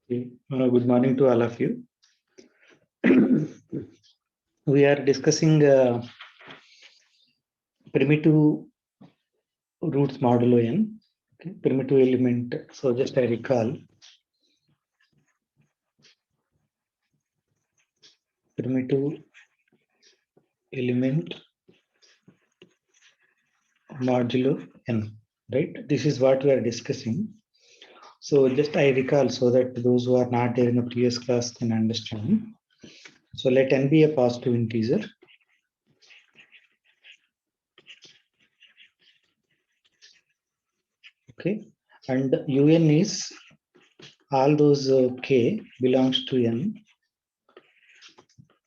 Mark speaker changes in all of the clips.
Speaker 1: Okay. Good morning to all of you. We are discussing primitive roots modulo n, okay, primitive element. So just I recall primitive element modulo n, right? This is what we are discussing. So just I recall so that those who are not there in the previous class can understand. So let n be a positive integer. Okay, and un is all those k belongs to n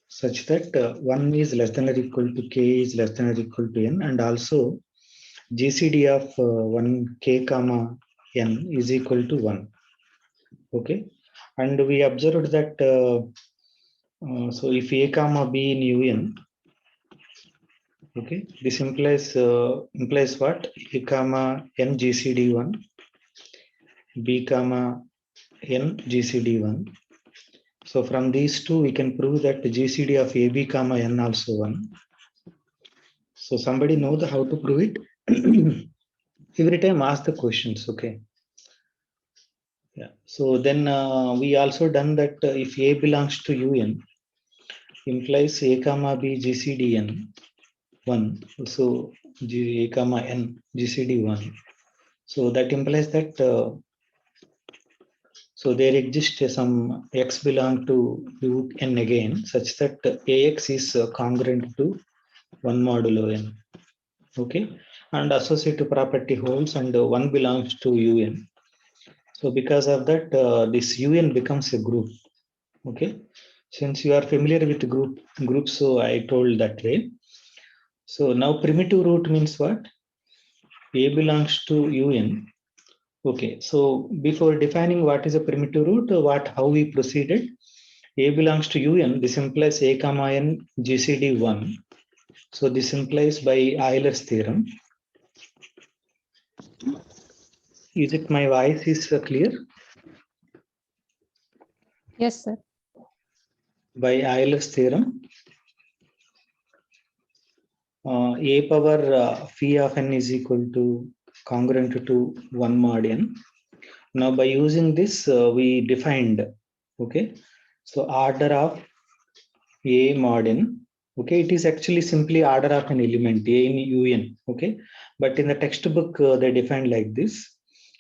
Speaker 1: such that 1 is less than or equal to k is less than or equal to n, and also GCD of 1 k comma n is equal to 1. Okay, and we observed that so if a comma b in un, okay, this implies what? A comma n GCD 1, b comma n GCD 1. So from these two we can prove that the GCD of ab comma n also 1. So somebody know how to prove it? Every time ask the questions, okay? Yeah. So then we also done that if a belongs to un, implies a comma b GCD n 1. So a comma n GCD 1. So that implies that so there exists some x belong to root n again, such that ax is congruent to 1 modulo n. Okay, and associative property holds, and 1 belongs to un. So because of that, this un becomes a group. Okay, since you are familiar with groups, so I told that way. So now primitive root means what? A belongs to un. Okay, so before defining what is a primitive root, how we proceeded? A belongs to un. This implies a comma n GCD 1. So this implies by Euler's theorem. Is it my voice is clear?
Speaker 2: Yes, sir.
Speaker 1: By Euler's theorem, a power phi of n is equal to congruent to 1 mod n. Now by using this, we defined, okay, so order of a mod n. Okay, it is actually simply order of an element a in un. Okay, but in the textbook they defined like this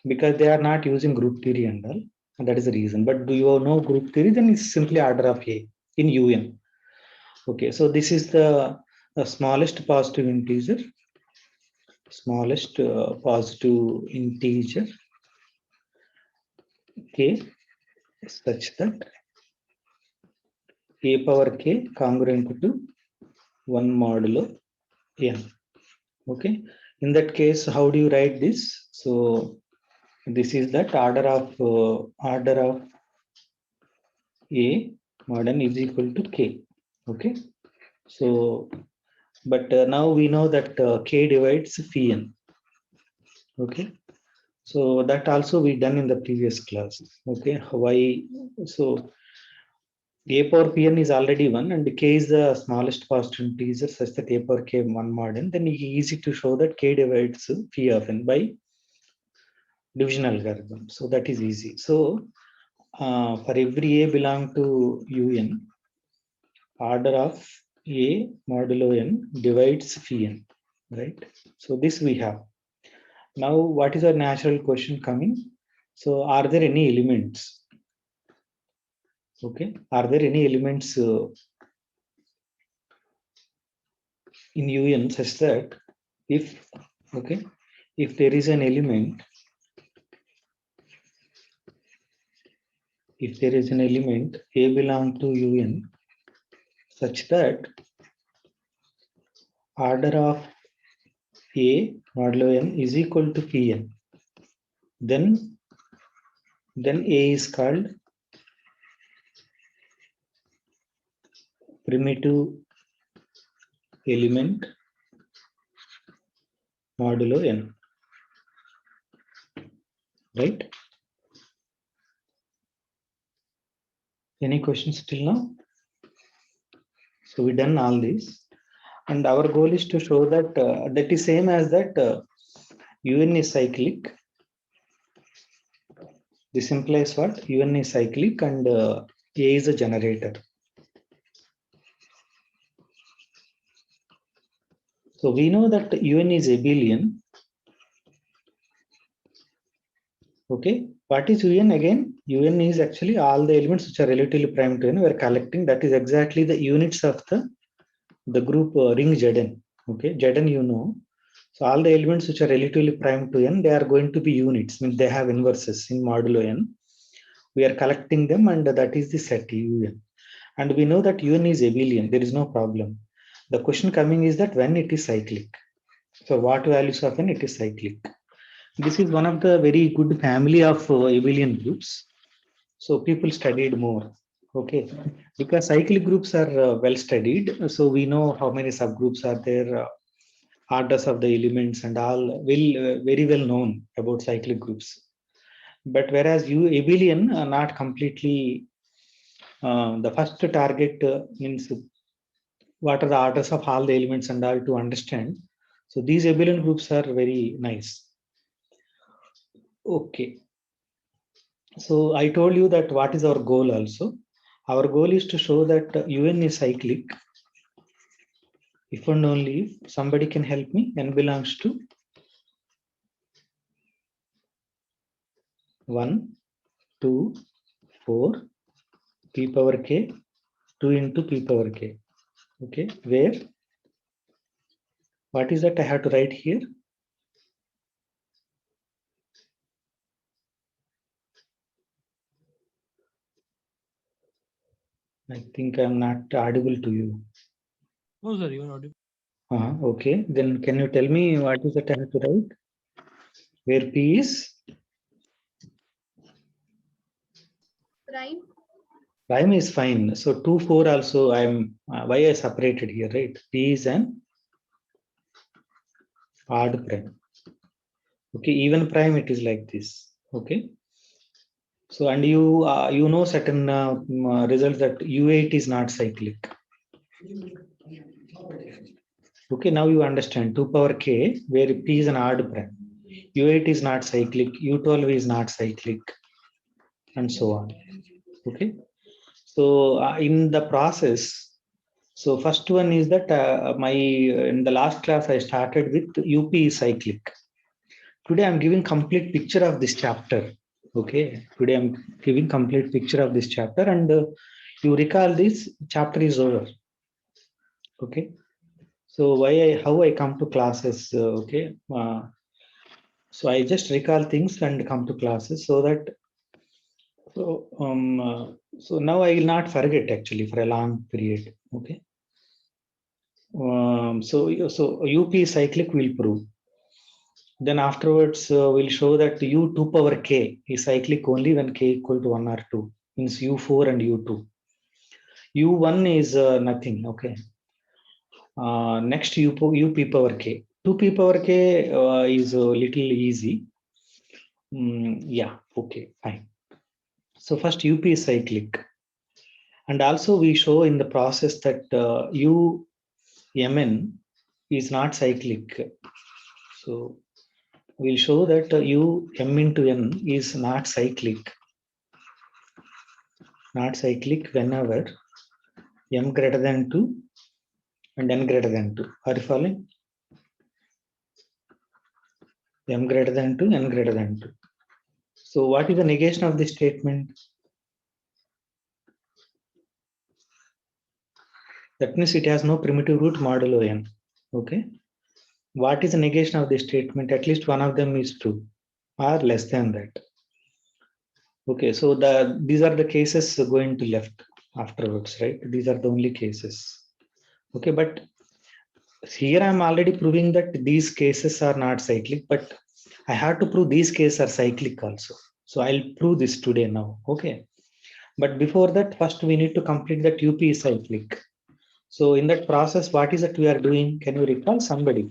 Speaker 1: because they are not using group theory and all. And that is the reason. But do you know group theory? Then it's simply order of a in un. Okay, so this is the smallest positive integer, k, such that a power k congruent to 1 modulo n. Okay, in that case, how do you write this? So this is that order of a mod n is equal to k. Okay, so but now we know that k divides phi n. Okay, so that also we done in the previous class. Okay, why? So a power pn is already 1 and k is the smallest positive integer such that a power k 1 mod n. Then it's easy to show that k divides phi of n by division algorithm. So that is easy. So for every a belong to un, order of a modulo n divides phi n, right? So this we have. Now what is our natural question coming? So are there any elements? Okay, are there any elements in un such that if, okay, if there is an element, a belong to un such that order of a modulo n is equal to phi n, then a is called primitive element modulo n, right? Any questions till now? So we done all this, and our goal is to show that that is same as that UN is cyclic. This implies what? UN is cyclic and A is a generator. So we know that UN is abelian. Okay, what is UN again? UN is actually all the elements which are relatively prime to n. We are collecting. That is exactly the units of the group ring Zn. Okay, Zn you know. So all the elements which are relatively prime to n, they are going to be units. Means they have inverses in modulo n. We are collecting them, and that is the set UN. And we know that UN is abelian. There is no problem. The question coming is that when it is cyclic. So what values of n it is cyclic. This is one of the very good family of abelian groups. So people studied more. Okay, because cyclic groups are well studied. So we know how many subgroups are there, orders of the elements, and all very well known about cyclic groups. But whereas abelian are not completely. The first target means what are the orders of all the elements and all to understand. So these abelian groups are very nice. Okay. So I told you that what is our goal also. Our goal is to show that UN is cyclic. If and only if somebody can help me, n belongs to 1, 2, 4, p power k, 2 into p power k. Okay, where? What is that I have to write here? I think I'm not audible to you.
Speaker 2: No, sir, you are audible.
Speaker 1: Okay, then can you tell me what is that I have to write? Where p is?
Speaker 3: Prime.
Speaker 1: Prime is fine. So 2, 4 also I'm, why I separated here, right? P is an odd prime. Okay, even prime it is like this. Okay. So, and you know certain results that U8 is not cyclic. Okay, now you understand 2 power k where p is an odd prime. U8 is not cyclic, U12 is not cyclic, and so on. Okay. So in the process, so first one is that in the last class I started with UP is cyclic. Today I'm giving complete picture of this chapter. Okay, today I'm giving complete picture of this chapter, and you recall this chapter is over. Okay, so how I come to classes? Okay, so I just recall things and come to classes so that so now I will not forget actually for a long period. Okay, so UP cyclic will prove. Then afterwards, we'll show that U2 power k is cyclic only when k equal to 1 or 2, means U4 and U2. U1 is nothing, okay. Next UP power k. 2p power k is a little easy. Yeah, okay, fine. So first UP is cyclic. And also we show in the process that UMN is not cyclic. So we'll show that U m into n is not cyclic whenever m greater than 2 and n greater than 2. Are you following? M greater than 2, n greater than 2. So what is the negation of this statement? That means it has no primitive root modulo n. Okay. What is the negation of this statement? At least one of them is true or less than that. Okay, so these are the cases going to left afterwards, right? These are the only cases. Okay, but here I'm already proving that these cases are not cyclic, but I have to prove these cases are cyclic also. So I'll prove this today now. Okay. But before that, first we need to complete that UP is cyclic. So in that process, what is that we are doing? Can you recall somebody?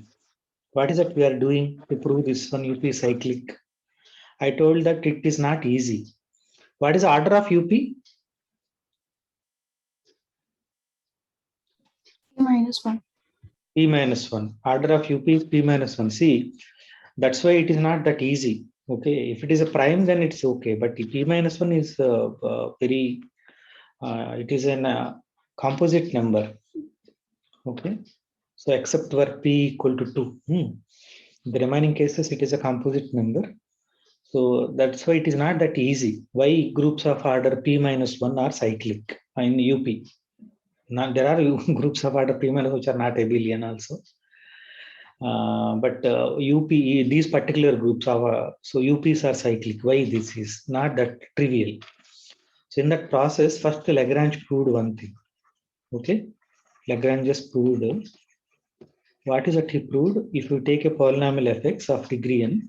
Speaker 1: What is that we are doing to prove this one UP is cyclic? I told that it is not easy. What is the order of UP?
Speaker 4: minus 1.
Speaker 1: P minus 1. Order of UP is P minus 1. See, that's why it is not that easy. Okay, if it is a prime, then it's okay. But P minus 1 is very, it is a composite number. Okay, so except where P equal to 2. The remaining cases, it is a composite number. So that's why it is not that easy. Why groups of order P minus 1 are cyclic in UP? Now, there are groups of order P minus which are not abelian also. But UP, these particular groups are, so UPs are cyclic. Why this is not that trivial? So in that process, first Lagrange proved one thing. Okay, Lagrange just proved. What is that he proved? If you take a polynomial fx of degree n,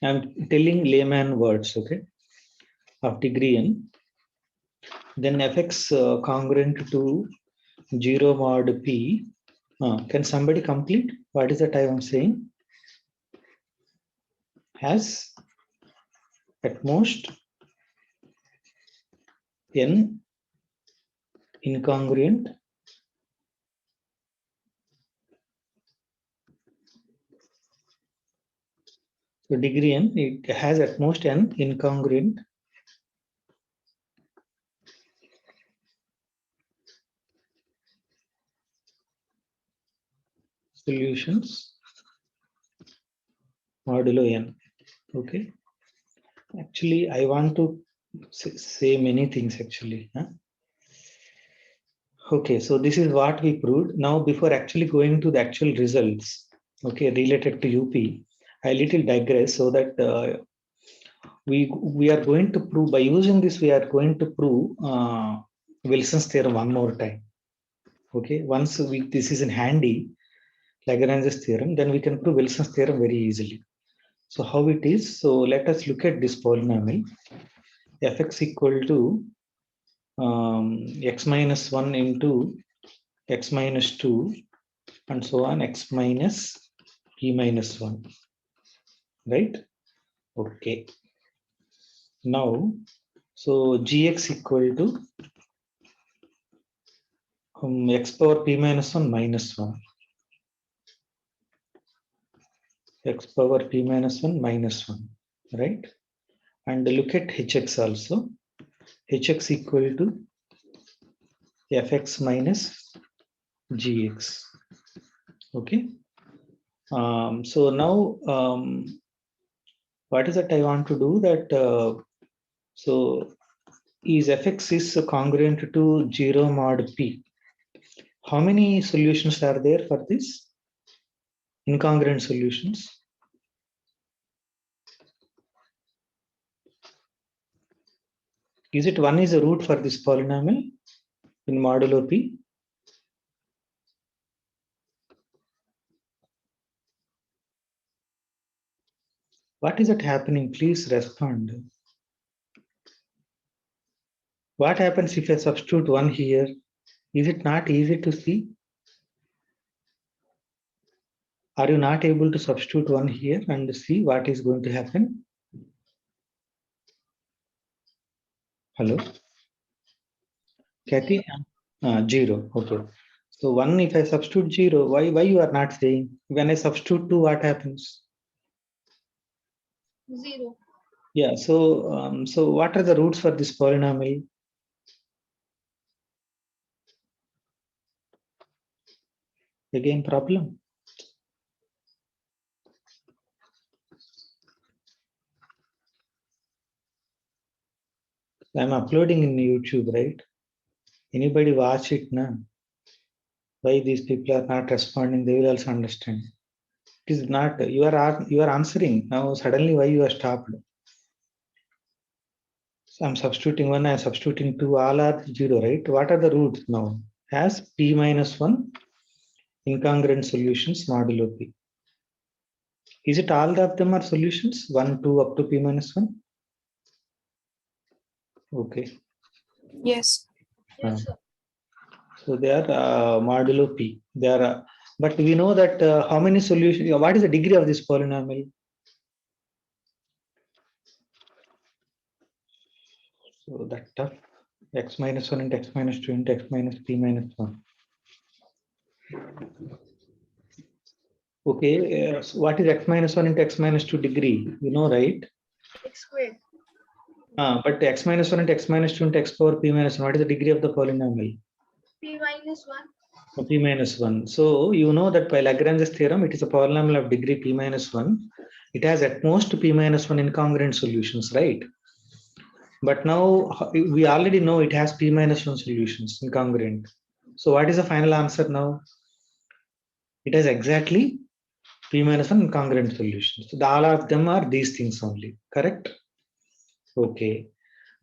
Speaker 1: I'm telling layman words, okay, of degree n, then fx congruent to 0 mod p. Can somebody complete? What is that I am saying? Has at most n incongruent so degree n, it has at most n incongruent solutions modulo n. Okay, actually I want to say many things actually. Okay, so this is what we proved. Now before actually going to the actual results, okay, related to UP, I little digress so that we are going to prove, by using this we are going to prove Wilson's theorem one more time. Okay, once this is in handy, Lagrange's theorem, then we can prove Wilson's theorem very easily. So how it is? So let us look at this polynomial fx equal to x minus 1 into x minus 2 and so on, x minus p minus 1, right? Okay, now so gx equal to x power p minus 1 minus 1, x power p minus 1 minus 1, right? And look at hx also, hx equal to fx minus gx. Okay, so now what is that I want to do that so is fx is congruent to 0 mod p. How many solutions are there for this? Incongruent solutions. Is it 1 is a root for this polynomial in modulo p? What is it happening? Please respond. What happens if I substitute 1 here? Is it not easy to see? Are you not able to substitute 1 here and see what is going to happen? Hello? Kathy? 0. Okay. So 1, if I substitute 0, why you are not saying? When I substitute 2, what happens?
Speaker 3: 0.
Speaker 1: Yeah, so so what are the roots for this polynomial? Again, problem. I'm uploading in YouTube, right? Anybody watch it now? Why these people are not responding? They will also understand. It is not you are answering now. Suddenly, why you are stopped? So I'm substituting 1. I'm substituting 2. All are 0, right? What are the roots now? Has p minus 1 incongruent solutions modulo p. Is it all of them are solutions? 1, 2 up to p minus 1? Okay.
Speaker 4: Yes.
Speaker 3: Yes, sir.
Speaker 1: So they are modulo p. They are, but we know that how many solutions? What is the degree of this polynomial? So that tough. X minus 1 into x minus 2 into x minus p minus 1. Okay, so what is x minus 1 into x minus 2 degree? You know, right?
Speaker 3: X squared.
Speaker 1: But x minus 1 into x minus 2 into x power p minus 1, what is the degree of the polynomial?
Speaker 3: P minus 1.
Speaker 1: P minus 1. So you know that by Lagrange's theorem, it is a polynomial of degree p minus 1. It has at most p minus 1 incongruent solutions, right? But now we already know it has p minus 1 solutions incongruent. So what is the final answer now? It has exactly p minus 1 incongruent solutions. So all of them are these things only, correct? Okay.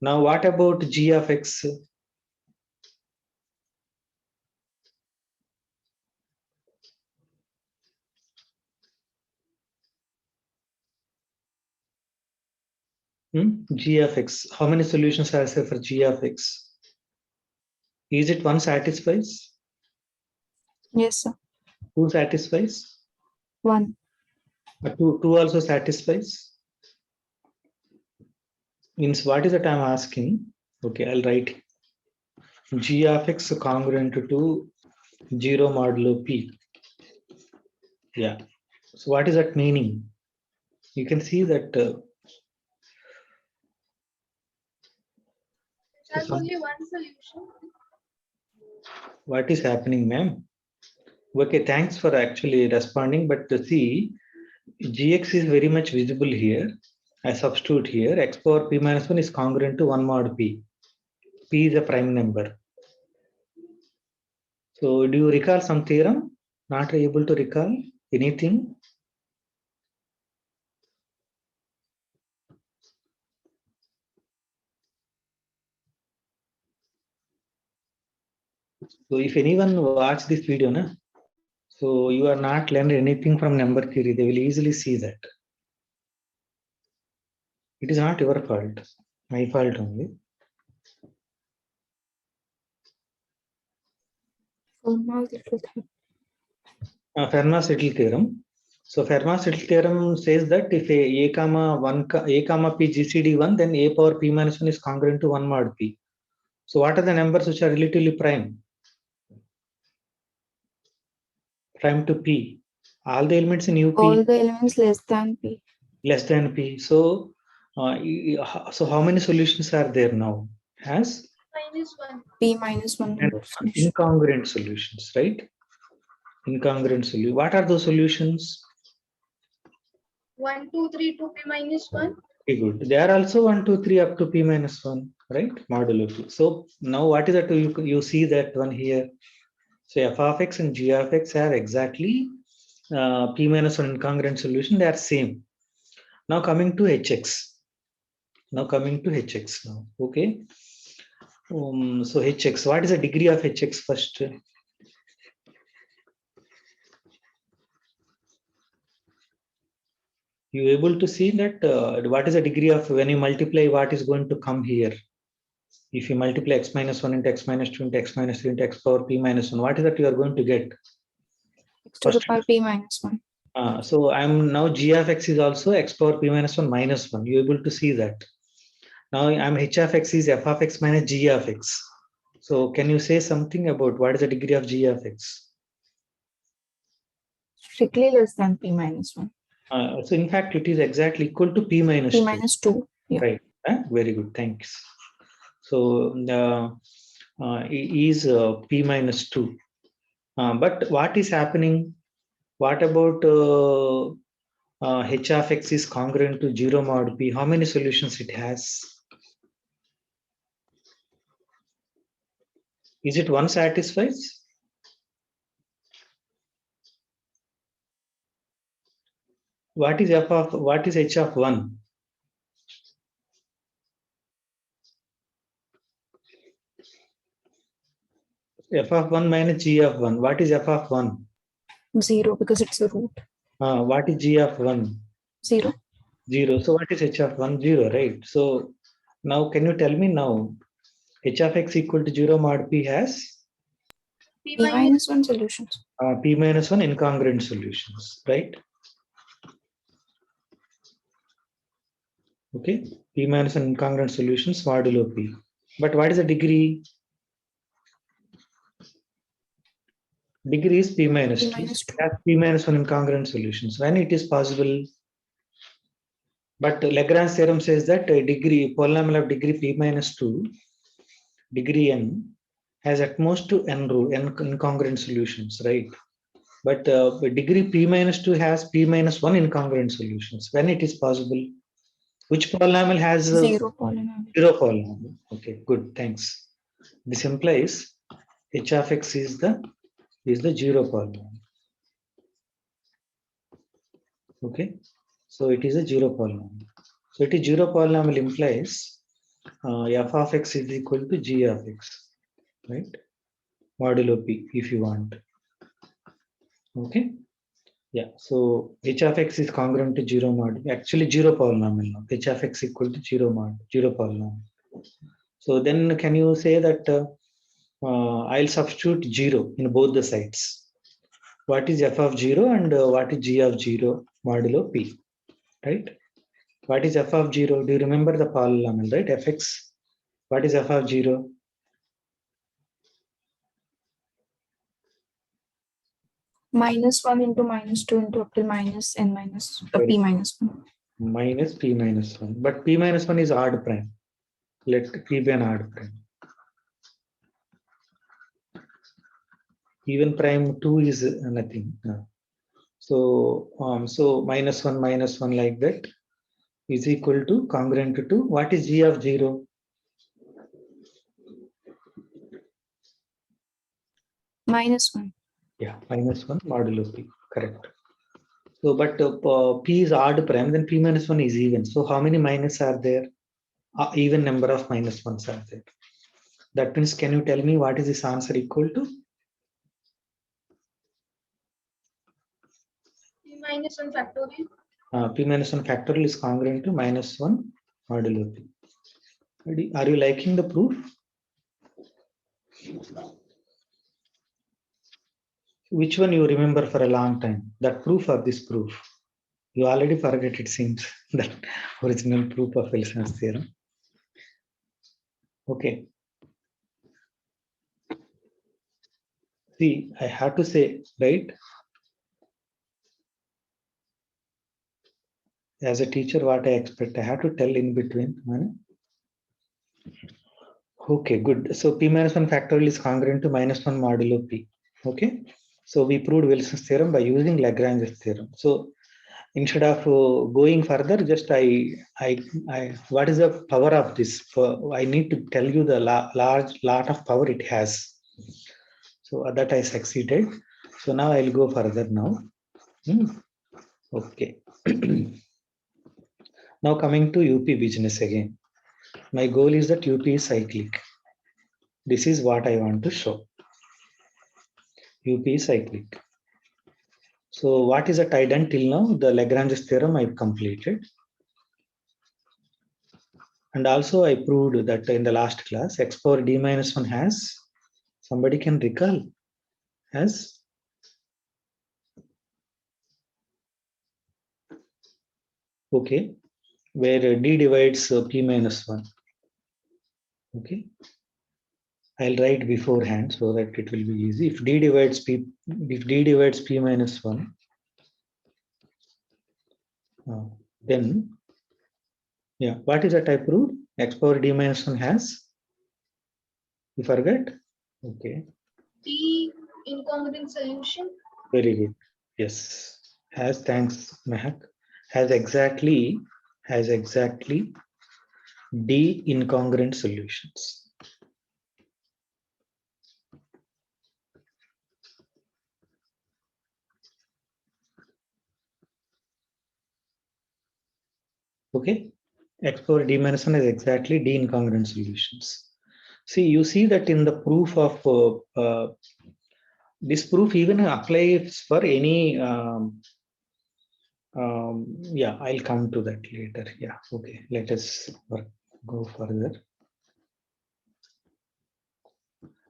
Speaker 1: Now what about g of x? G of x. How many solutions are there for g of x? Is it one satisfies?
Speaker 4: Yes, sir.
Speaker 1: Two satisfies?
Speaker 4: 1.
Speaker 1: Two also satisfies? Means what is that I'm asking? Okay, I'll write g of x congruent to 0 modulo p. Yeah. So what is that meaning? You can see that
Speaker 3: It has only one solution.
Speaker 1: what is happening, ma'am? Okay, thanks for actually responding. But see, gx is very much visible here. I substitute here. X power p minus 1 is congruent to 1 mod p. P is a prime number. So do you recall some theorem? Not able to recall anything? So if anyone watch this video, na, so you are not learned anything from number theory, they will easily see that. It is not your fault, my fault only. Fermat's-Little theorem. So Fermat's-Little theorem says that if a comma p GCD1, then a power p minus 1 is congruent to 1 mod p. So what are the numbers which are relatively prime? Prime to p. All the elements in UP
Speaker 4: All the elements less than P.
Speaker 1: less than p. So so how many solutions are there now? Has
Speaker 3: Minus 1.
Speaker 4: P minus 1 number of solution.
Speaker 1: incongruent solutions, right? Incongruent solution. What are those solutions?
Speaker 3: 1, 2, 3 to P minus 1.
Speaker 1: Very good. They are also 1, 2, 3 up to p minus 1, right? Modulo p. So now what is that? You see that one here. So f of x and g of x are exactly p minus 1 incongruent solution. They are same. Now coming to hx. Now, okay. So hx, what is the degree of hx first? You able to see that what is the degree of when you multiply what is going to come here? If you multiply x minus 1 into x minus 2 into x minus 3 into x power p minus 1, what is that you are going to get?
Speaker 4: X to the power P minus 1.
Speaker 1: So I'm now g of x is also x power p minus 1 minus 1. You able to see that? Now I'm h of x is f of x minus g of x. So can you say something about what is the degree of g of x?
Speaker 4: Strictly less than P minus 1.
Speaker 1: So in fact, it is exactly equal to p minus
Speaker 4: P
Speaker 1: 2.
Speaker 4: minus 2. Yeah.
Speaker 1: Right. Very good. Thanks. So is p minus 2. But what is happening? What about h of x is congruent to 0 mod p? How many solutions it has? Is it one satisfies? What is h of 1? F of 1 minus g of 1. What is f of 1?
Speaker 4: 0 because it's a root.
Speaker 1: What is g of 1?
Speaker 4: 0.
Speaker 1: 0. So what is h of 1? 0, right? So now can you tell me now h of x equal to 0 mod p has
Speaker 3: P
Speaker 4: P
Speaker 3: minus
Speaker 4: minus 1 solutions.
Speaker 1: p minus 1 incongruent solutions, right? Okay, p minus 1 incongruent solutions modulo p. But what is the degree? Degree is P minus
Speaker 4: P
Speaker 1: 2.
Speaker 4: minus 2.
Speaker 1: Has P minus 1 incongruent solutions. When it is possible? But Lagrange theorem says that a degree, polynomial of degree P minus 2, degree n, has at most n rule, n incongruent solutions, right? But degree P minus 2 has P minus 1 incongruent solutions. When it is possible? Which polynomial has
Speaker 4: Zero polynomial.
Speaker 1: zero polynomial? Okay, good, thanks. This implies h of x is the zero polynomial. Okay, so it is a zero polynomial. So it is zero polynomial implies f of x is equal to g of x, right? Modulo p if you want. Okay. Yeah, so h of x is congruent to zero mod. Actually, zero polynomial now. H of x equal to zero mod, zero polynomial. So then, can you say that I'll substitute zero in both the sides? What is f of 0 and what is g of 0 modulo p, right? What is f of 0? Do you remember the polynomial, right? Fx. What is f of 0?
Speaker 4: -1 into -2 into up till minus n minus p minus 1.
Speaker 1: Minus p minus 1. But p minus 1 is odd prime. Let p be an odd prime. Even prime 2 is nothing. So minus 1 like that is equal to congruent to what is g of 0?
Speaker 4: -1.
Speaker 1: Yeah, -1 modulo p, correct. So, but p is odd prime, then p minus 1 is even. So, how many minus are there? Even number of minus ones are there. That means, can you tell me what is this answer equal to?
Speaker 3: P minus 1 factorial.
Speaker 1: P minus 1 factorial is congruent to -1 modulo p. Are you liking the proof? Which one you remember for a long time? That proof or this proof? You already forget, it seems, that original proof of Wilson's theorem. Okay. See, I have to say, right? As a teacher, what I expect, I have to tell in between. Okay, good. So P minus 1 factorial is congruent to -1 modulo P. Okay. So we proved Wilson's theorem by using Lagrange's theorem. So instead of going further, just what is the power of this? I need to tell you the large lot of power it has. So that I succeeded. So now I'll go further now. Okay. Now coming to UP business again. My goal is that UP is cyclic. This is what I want to show. UP is cyclic. So what is that I done till now? The Lagrange's theorem I've completed. And also I proved that in the last class, x power d minus 1 has, somebody can recall, has okay, where d divides p minus 1. Okay, I'll write beforehand so that it will be easy. If d divides p minus 1, then yeah, what is that I proved? X power d minus 1 has, you forget? Okay,
Speaker 3: D incongruent solution.
Speaker 1: very good. Yes, has, thanks Mehak, has exactly d incongruent solutions. Okay, x power d minus 1 is exactly d incongruent solutions. See, you see that in the proof of this proof even applies for any yeah, I'll come to that later. Yeah, okay, let us go further.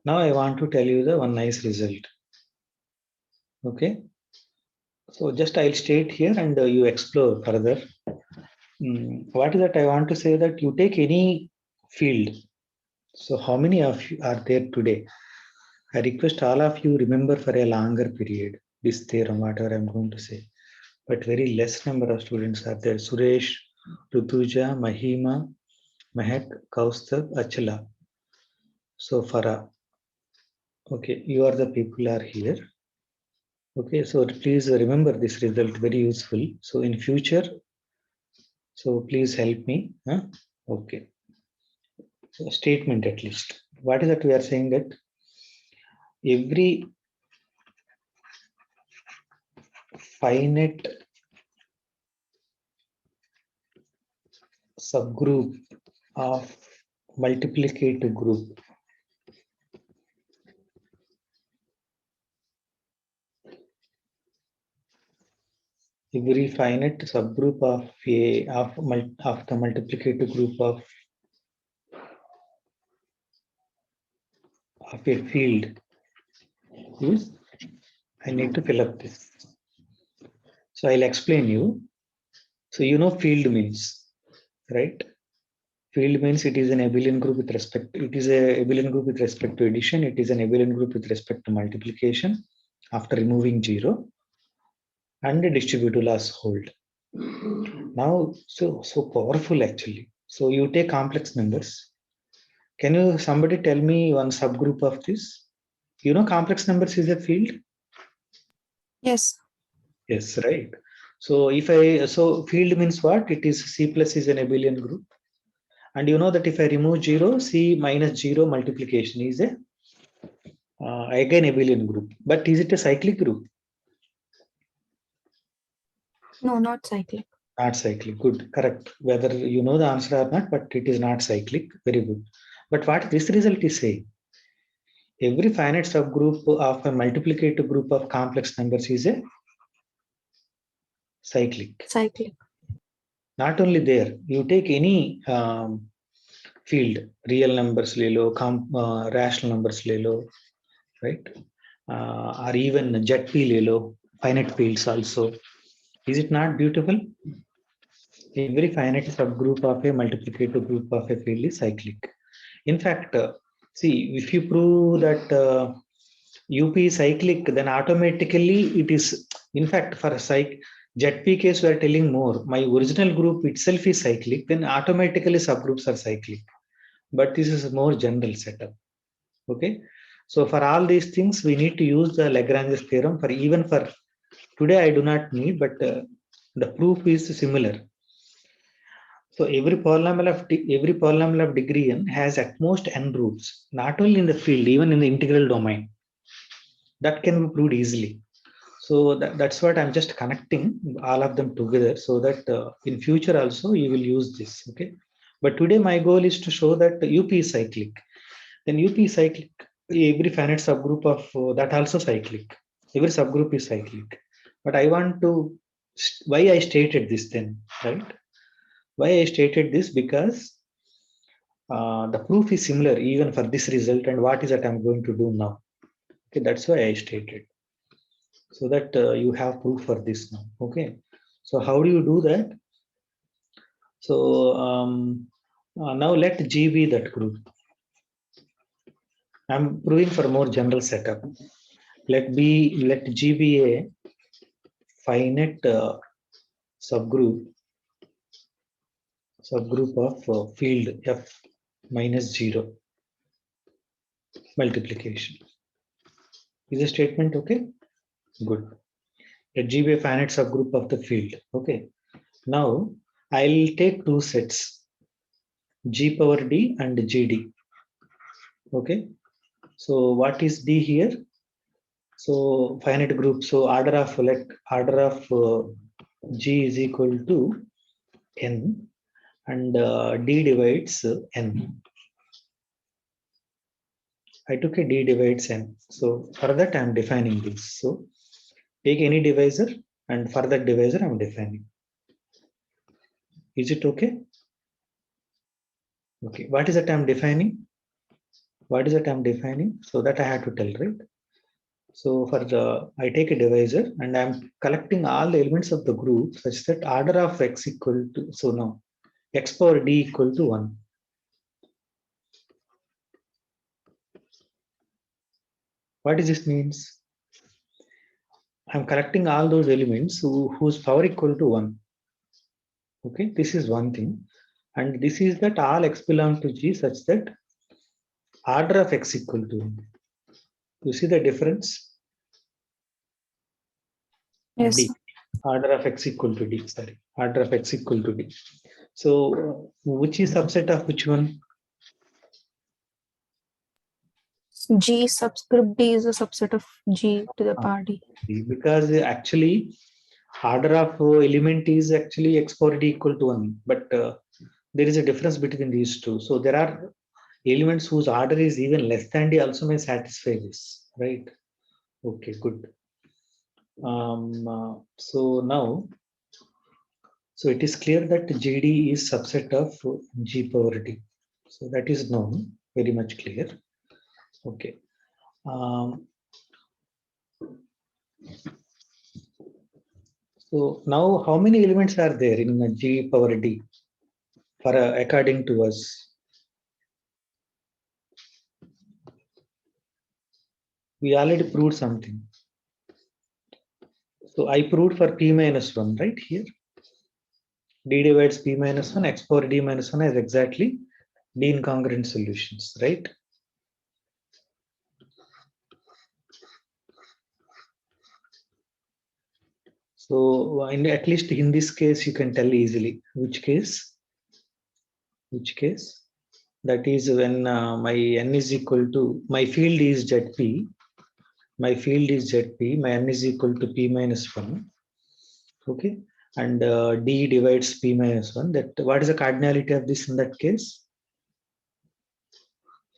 Speaker 1: Now I want to tell you the one nice result. Okay, so just I'll state here and you explore further. What is that I want to say? That you take any field. So how many of you are there today? I request all of you remember for a longer period this theorem, whatever I'm going to say. But very less number of students are there. Suresh, Rutuja, Mahima, Mehak, Kaustubh, Achala. So Farah. Okay, you are the people are here. Okay, so please remember this result, very useful. So in future, so please help me. Huh? Okay. So statement at least. What is that we are saying that every finite subgroup of multiplicative group every finite subgroup of the multiplicative group of a field is, I need to fill up this. So I'll explain you. So you know field means, right? Field means it is an abelian group with respect. It is a abelian group with respect to addition. It is an abelian group with respect to multiplication after removing 0, and the distributive laws hold. Now, so powerful actually. So you take complex numbers. Can you somebody tell me one subgroup of this? You know complex numbers is a field.
Speaker 4: Yes.
Speaker 1: Yes, right. So so field means what? It is C plus is an abelian group. And you know that if I remove 0, C minus 0 multiplication is a again abelian group. But is it a cyclic group?
Speaker 4: No, not cyclic.
Speaker 1: Not cyclic. Good, correct. Whether you know the answer or not, but it is not cyclic. Very good. But what this result is saying, every finite subgroup of a multiplicative group of complex numbers is a cyclic.
Speaker 4: Cyclic.
Speaker 1: Not only there, you take any field, real numbers le lo, rational numbers le lo, right? Or even ZP le lo, finite fields also. Is it not beautiful? Every finite subgroup of a multiplicative group of a field is cyclic. In fact, see, if you prove that UP is cyclic, then automatically it is, in fact, for ZP case, we are telling more. My original group itself is cyclic, then automatically subgroups are cyclic. But this is a more general setup. Okay. So for all these things, we need to use the Lagrange's theorem for even for today, I do not need, but the proof is similar. So every polynomial of degree n has at most n roots, not only in the field, even in the integral domain. That can be proved easily. So that's what I'm just connecting all of them together, so that in future also you will use this. Okay. But today my goal is to show that UP is cyclic. Then UP is cyclic. Every finite subgroup of that also cyclic. Every subgroup is cyclic. But I want to why I stated this then, right? Why I stated this, because the proof is similar even for this result and what is that I'm going to do now. Okay, that's why I stated. So that you have proof for this now. Okay. So how do you do that? So now let G be that group. I'm proving for more general setup. Let G be a finite subgroup of field F minus 0 multiplication. Is the statement okay? Good. Let G be a finite subgroup of the field. Okay. Now I'll take two sets, G power D and GD. Okay. So what is D here? So finite group. So order of G is equal to n, and D divides n. I took a D divides n. So for that I'm defining this. So take any divisor, and for that divisor I'm defining. Is it okay? Okay. What is that I'm defining? What is that I'm defining? So that I have to tell, right? So for I take a divisor and I'm collecting all the elements of the group such that order of x equal to, so now x power d equal to 1. What does this means? I'm collecting all those elements whose power equal to 1. Okay, this is one thing. And this is that all x belong to G such that order of x equal to 1. You see the difference?
Speaker 4: Yes,
Speaker 1: D.
Speaker 4: sir.
Speaker 1: Order of x equal to D. Sorry, order of x equal to D. So, which is subset of which one?
Speaker 4: G subscript D is a subset of G to the power D.
Speaker 1: Because actually, order of element is actually x power D equal to 1. But there is a difference between these two. So, there are elements whose order is even less than D also may satisfy this, right? Okay, good. So now, so it is clear that GD is subset of G power D. So that is known, very much clear. Okay. So now how many elements are there in G power D for according to us? We already proved something. So I proved for P minus 1, right here. D divides P minus 1, X power D minus 1 has exactly D incongruent solutions, right? So at least in this case, you can tell easily which case. Which case? That is when my n is equal to, my field is ZP. My field is ZP. My n is equal to P minus 1. Okay. And D divides P minus 1. That what is the cardinality of this in that case?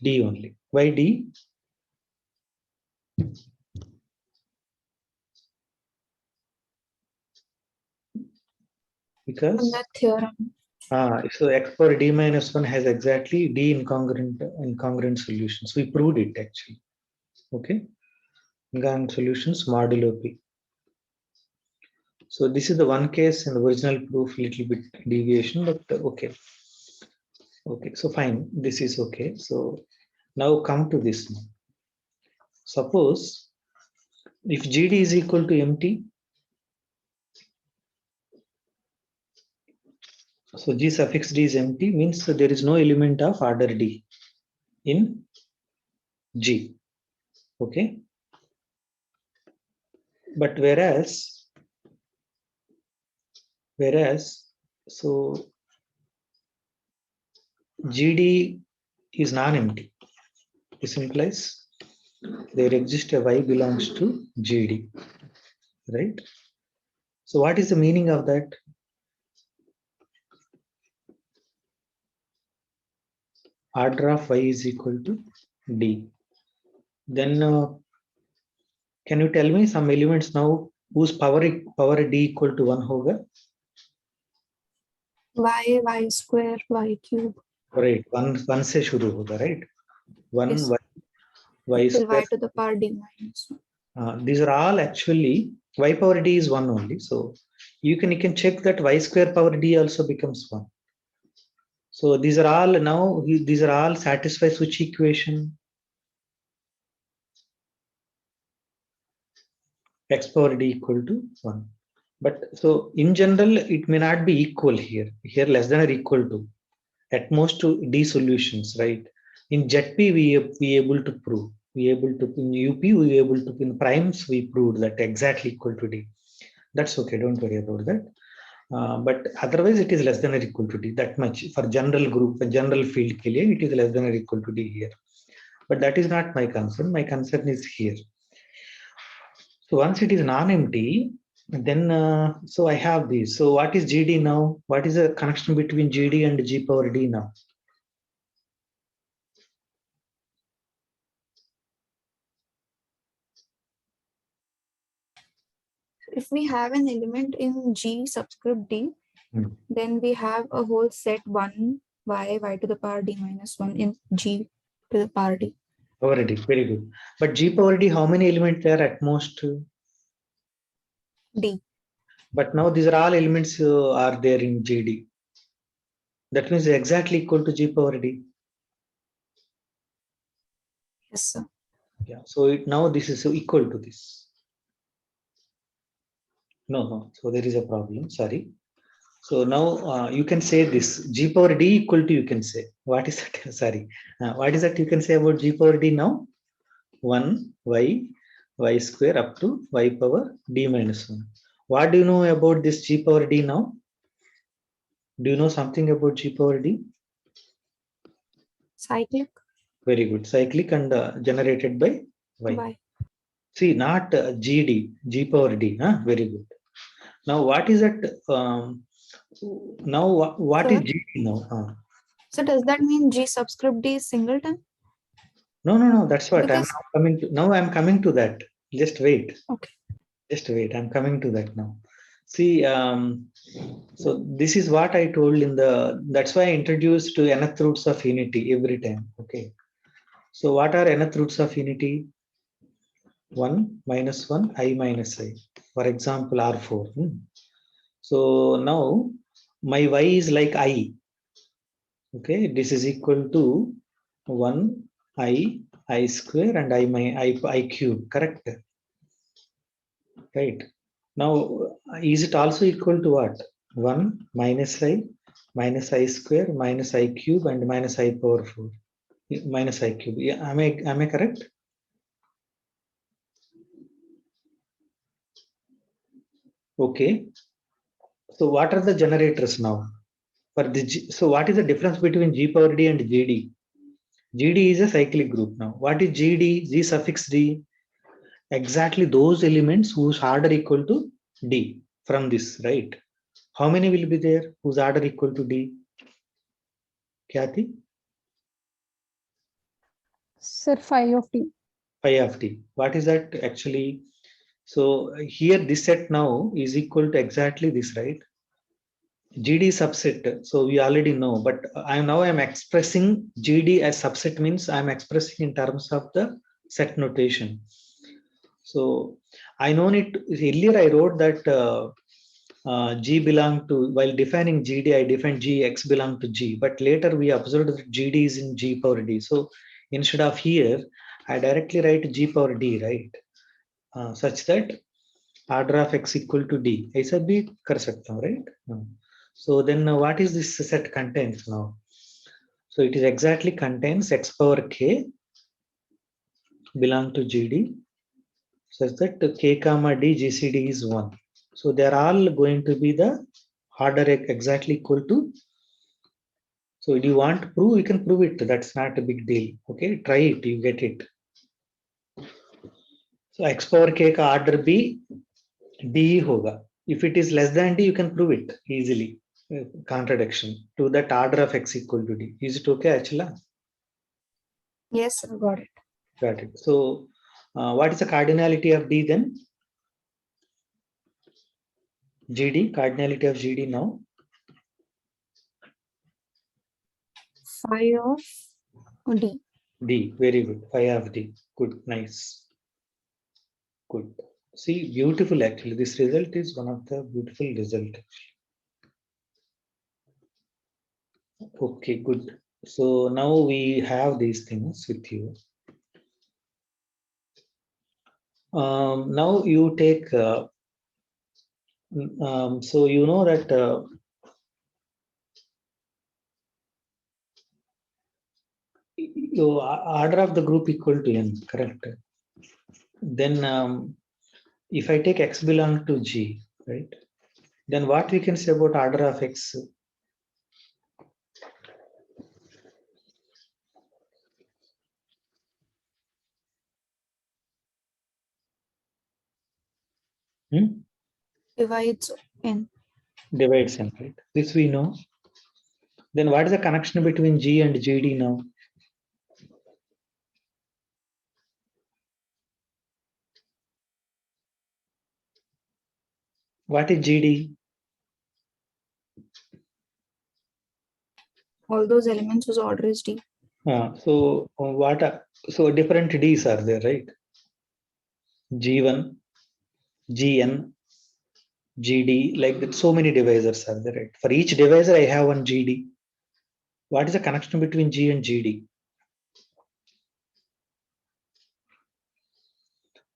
Speaker 1: D only. Why D?
Speaker 4: From
Speaker 1: Because
Speaker 4: that theorem.
Speaker 1: so X power D minus 1 has exactly D incongruent solutions. We proved it actually. Okay. Incongruent solutions modulo P. So this is the one case in the original proof, little bit deviation, but okay. Okay, so fine, this is okay. So now come to this. Suppose if GD is equal to empty, so G suffix D is empty means there is no element of order D in G. Okay. But whereas, so GD is non-empty. This implies there exists a Y belongs to GD, right? So what is the meaning of that? Order of Y is equal to D. Then can you tell me some elements now whose power D equal to 1 hoga?
Speaker 4: Y square, Y cube.
Speaker 1: Right, one से शुरू होगा, right? One
Speaker 4: Yes.
Speaker 1: y
Speaker 4: Till
Speaker 1: square.
Speaker 4: Y to the power D minus 1.
Speaker 1: These are all actually y power D is 1 only. So you can check that y square power D also becomes 1. So these are all now these are all satisfies which equation? X power D equal to 1. But so in general, it may not be equal here. Here less than or equal to. At most to D solutions, right? In ZP, we able to prove. We able to in UP, we able to in primes, we proved that exactly equal to D. That's okay, don't worry about that. But otherwise, it is less than or equal to D. That much for general group, for general field, it is less than or equal to D here. But that is not my concern. My concern is here. So once it is non-empty, then so I have this. So what is GD now? What is the connection between GD and G power D now?
Speaker 4: If we have an element in G subscript D,
Speaker 1: Hmm.
Speaker 4: then we have a whole set 1 y to the power D minus 1 in G to the power D.
Speaker 1: Power D, very good. But G power D, how many elements there at most?
Speaker 4: D.
Speaker 1: But now these are all elements are there in GD. That means exactly equal to G power D.
Speaker 4: Yes, sir.
Speaker 1: Yeah. So now this is equal to this. No. So there is a problem. Sorry. So now you can say this G power D equal to, you can say, what is that? Sorry. What is that you can say about G power D now? 1 y square up to y power d minus 1. What do you know about this G power D now? Do you know something about G power D?
Speaker 4: Cyclic.
Speaker 1: Very good. Cyclic and generated by y.
Speaker 4: Y.
Speaker 1: See, not G power D. Huh? Very good. Now, what is that? Now, what is
Speaker 4: Sir?
Speaker 1: GD now?
Speaker 4: So does that mean G subscript D is singleton?
Speaker 1: No. That's what I'm
Speaker 4: Because
Speaker 1: now coming to. Now I'm coming to that. Just wait.
Speaker 4: okay.
Speaker 1: Just wait. I'm coming to that now. See, so this is what I told in the. That's why I introduced to nth roots of unity every time. Okay. So what are nth roots of unity? 1 minus 1 I minus I. For example, R4. So now my y is like I. Okay, this is equal to 1 I square and I cube, correct? Right. Now, is it also equal to what? 1 minus I square minus I cube and minus I power 4 minus I cube. Yeah, am I correct? Okay. So what are the generators now? For the G, so what is the difference between G power D and GD? GD is a cyclic group now. What is GD? G suffix D. Exactly those elements whose order equal to D from this, right? How many will be there whose order equal to D? Kathy?
Speaker 5: Sir, 5 of t.
Speaker 1: Phi of D. What is that actually? So here this set now is equal to exactly this, right? GD subset. So we already know, but I'm expressing GD as subset means I'm expressing in terms of the set notation. So I know it earlier. I wrote that G belong to, while defining GD, I defined G X belong to G, but later we observed that GD is in G power D. So instead of here, I directly write G power D, right? Such that order of X equal to D. ऐसा भी कर सकता हूँ, right? So then what is this set contains now? So it is exactly contains X power K belong to GD such that K comma D GCD is 1. So they are all going to be the order exactly equal to. So do you want to prove? You can prove it. That's not a big deal. Okay, try it. You get it. So X power K ka order B D hoga. If it is less than D, you can prove it easily. Contradiction to that order of X equal to D. Is it okay, Achila?
Speaker 4: Yes, sir, got it.
Speaker 1: Got it. So what is the cardinality of D then? GD, cardinality of GD now.
Speaker 4: 5 of D.
Speaker 1: D, very good. 5 of D. Good, nice. Good. See, beautiful actually. This result is one of the beautiful result. Okay, good. So now we have these things with you. Now you take, so you know that your order of the group equal to n, correct? Then if I take X belong to G, right? Then what we can say about order of X?
Speaker 4: Divides N.
Speaker 1: Divides n, right? This we know. Then what is the connection between G and GD now? What is GD?
Speaker 4: All those elements whose order is D.
Speaker 1: So what? So different Ds are there, right? G1, Gn, GD, like that. So many divisors are there, right? For each divisor, I have one GD. What is the connection between G and GD?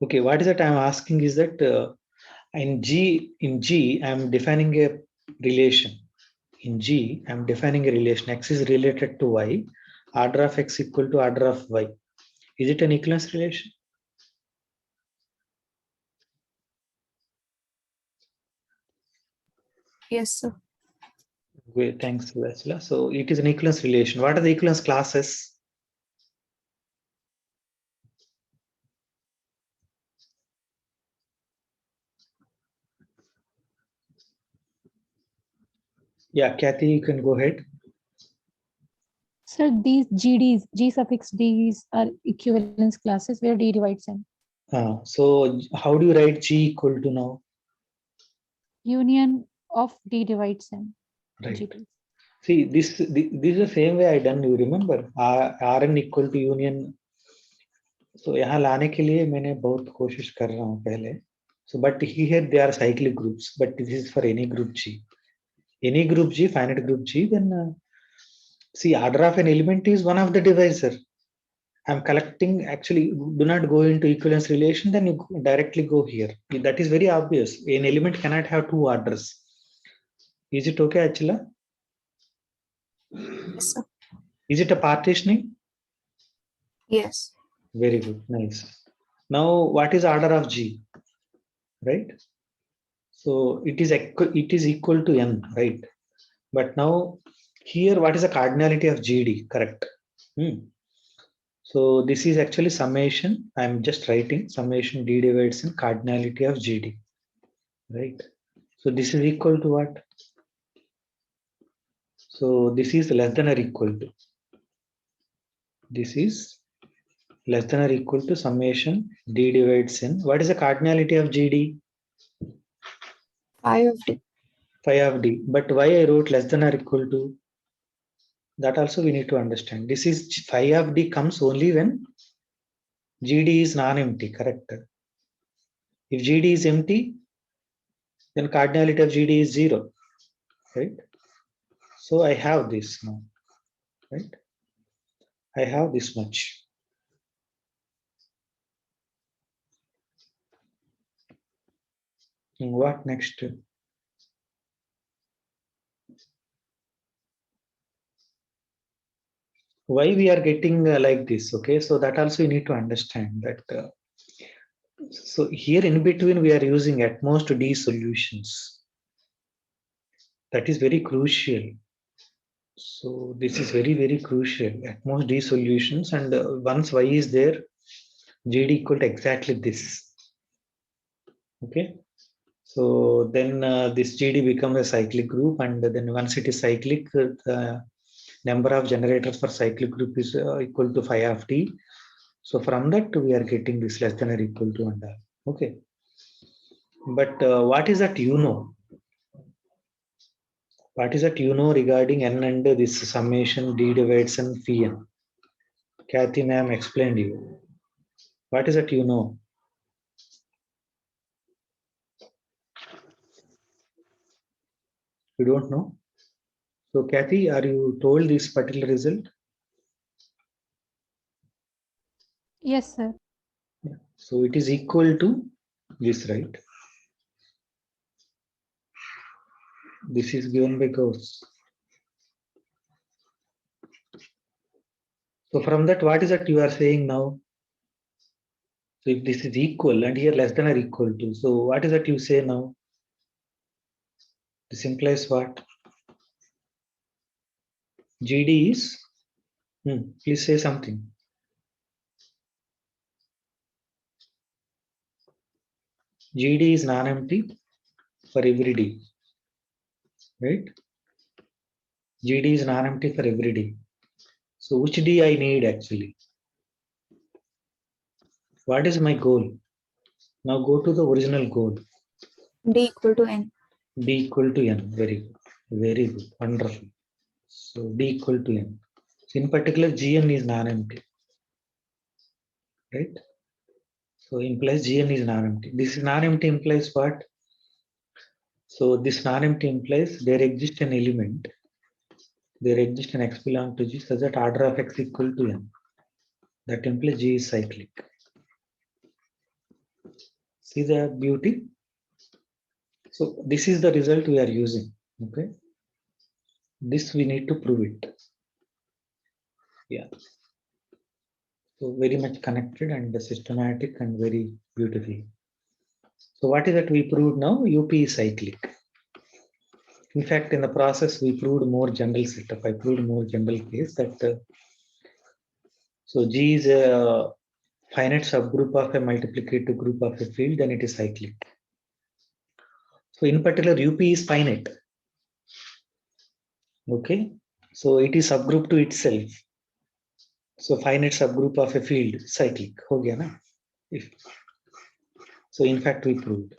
Speaker 1: Okay, what is that I'm asking is that in G, I'm defining a relation. In G, I'm defining a relation. X is related to Y. Order of X equal to order of Y. Is it an equivalence relation?
Speaker 4: Yes, sir.
Speaker 1: Great, thanks, Vasila. So it is an equivalence relation. What are the equivalence classes? Yeah, Kathy, you can go ahead.
Speaker 5: Sir, these GDs, G suffix Ds are equivalence classes where D divides N.
Speaker 1: So how do you write G equal to now?
Speaker 5: Union of D divides N.
Speaker 1: Right.
Speaker 5: GDs.
Speaker 1: See, this is the same way I done. You remember Rn equal to union. So यहाँ लाने के लिए मैंने बहुत कोशिश कर रहा हूँ पहले. So but here they are cyclic groups, but this is for any group G. Any group G, finite group G, then see order of an element is one of the divisor. I'm collecting, actually do not go into equivalence relation, then you directly go here. That is very obvious. An element cannot have two orders. Is it okay, Achila?
Speaker 4: Yes, sir.
Speaker 1: Is it a partitioning?
Speaker 4: Yes.
Speaker 1: Very good, nice. Now what is order of G? Right? So it is equal to n, right? But now here what is the cardinality of GD? Correct. So this is actually summation. I'm just writing summation D divides in cardinality of GD. Right? So this is equal to what? So this is less than or equal to. This is less than or equal to summation D divides in. What is the cardinality of GD?
Speaker 4: Phi of D.
Speaker 1: Phi of D. But why I wrote less than or equal to? That also we need to understand. This is phi of D comes only when GD is non-empty, correct? If GD is empty, then cardinality of GD is 0, right? So I have this now, right? I have this much. What next? Why we are getting like this? Okay, so that also you need to understand that. So here in between we are using at most D solutions. That is very crucial. So this is very crucial. At most D solutions, and once Y is there, GD equal to exactly this. Okay. So then this GD becomes a cyclic group, and then once it is cyclic, the number of generators for cyclic group is equal to phi of D. So from that we are getting this less than or equal to and all. Okay. But what is that you know? What is that you know regarding n and this summation D divides and phi n? Kathy ma'am explained you. What is that you know? You don't know? So Kathy, are you told this particular result?
Speaker 5: Yes, sir.
Speaker 1: Yeah. So it is equal to this, right? This is given by Gauss. So from that, what is that you are saying now? So if this is equal and here less than or equal to, so what is that you say now? This implies what? GD is, please say something. GD is non-empty for every D, right? GD is non-empty for every D. So which D I need actually? What is my goal? Now go to the original goal.
Speaker 4: D equal to N.
Speaker 1: D equal to N. Very good, wonderful. So D equal to N. So in particular, Gn is non-empty, right? So implies Gn is non-empty. This non-empty implies what? So this non-empty implies there exists an element. There exists an x belong to G such that order of x equal to N. That implies G is cyclic. See the beauty? So this is the result we are using. Okay. This we need to prove it. Yeah. So very much connected and systematic and very beautiful. So what is that we proved now? UP is cyclic. In fact, in the process, we proved more general setup. I proved more general case that so G is a finite subgroup of a multiplicative group of a field, then it is cyclic. So in particular, UP is finite. Okay, so it is subgroup to itself. So finite subgroup of a field, cyclic. हो गया ना? So in fact, we proved.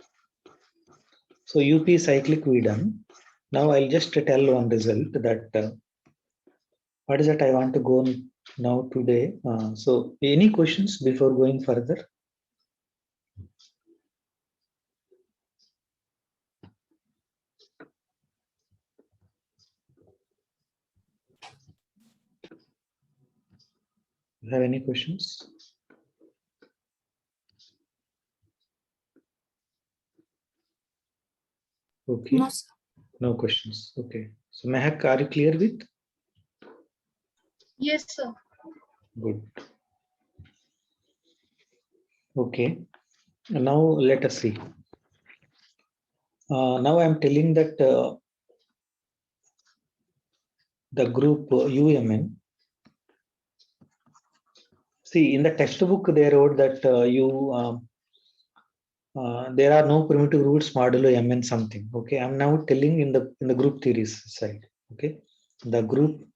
Speaker 1: So UP cyclic we done. Now I'll just tell one result that what is that I want to go on now today. So any questions before going further? You have any questions? Okay.
Speaker 4: No, sir.
Speaker 1: No questions. Okay. So Mehak, are you clear with?
Speaker 3: Yes, sir.
Speaker 1: Good. Okay. Now let us see. Now I'm telling that the group UMN. See, in the textbook they wrote that there are no primitive roots modulo mn something. Okay, I'm now telling in the group theories side. Okay, the group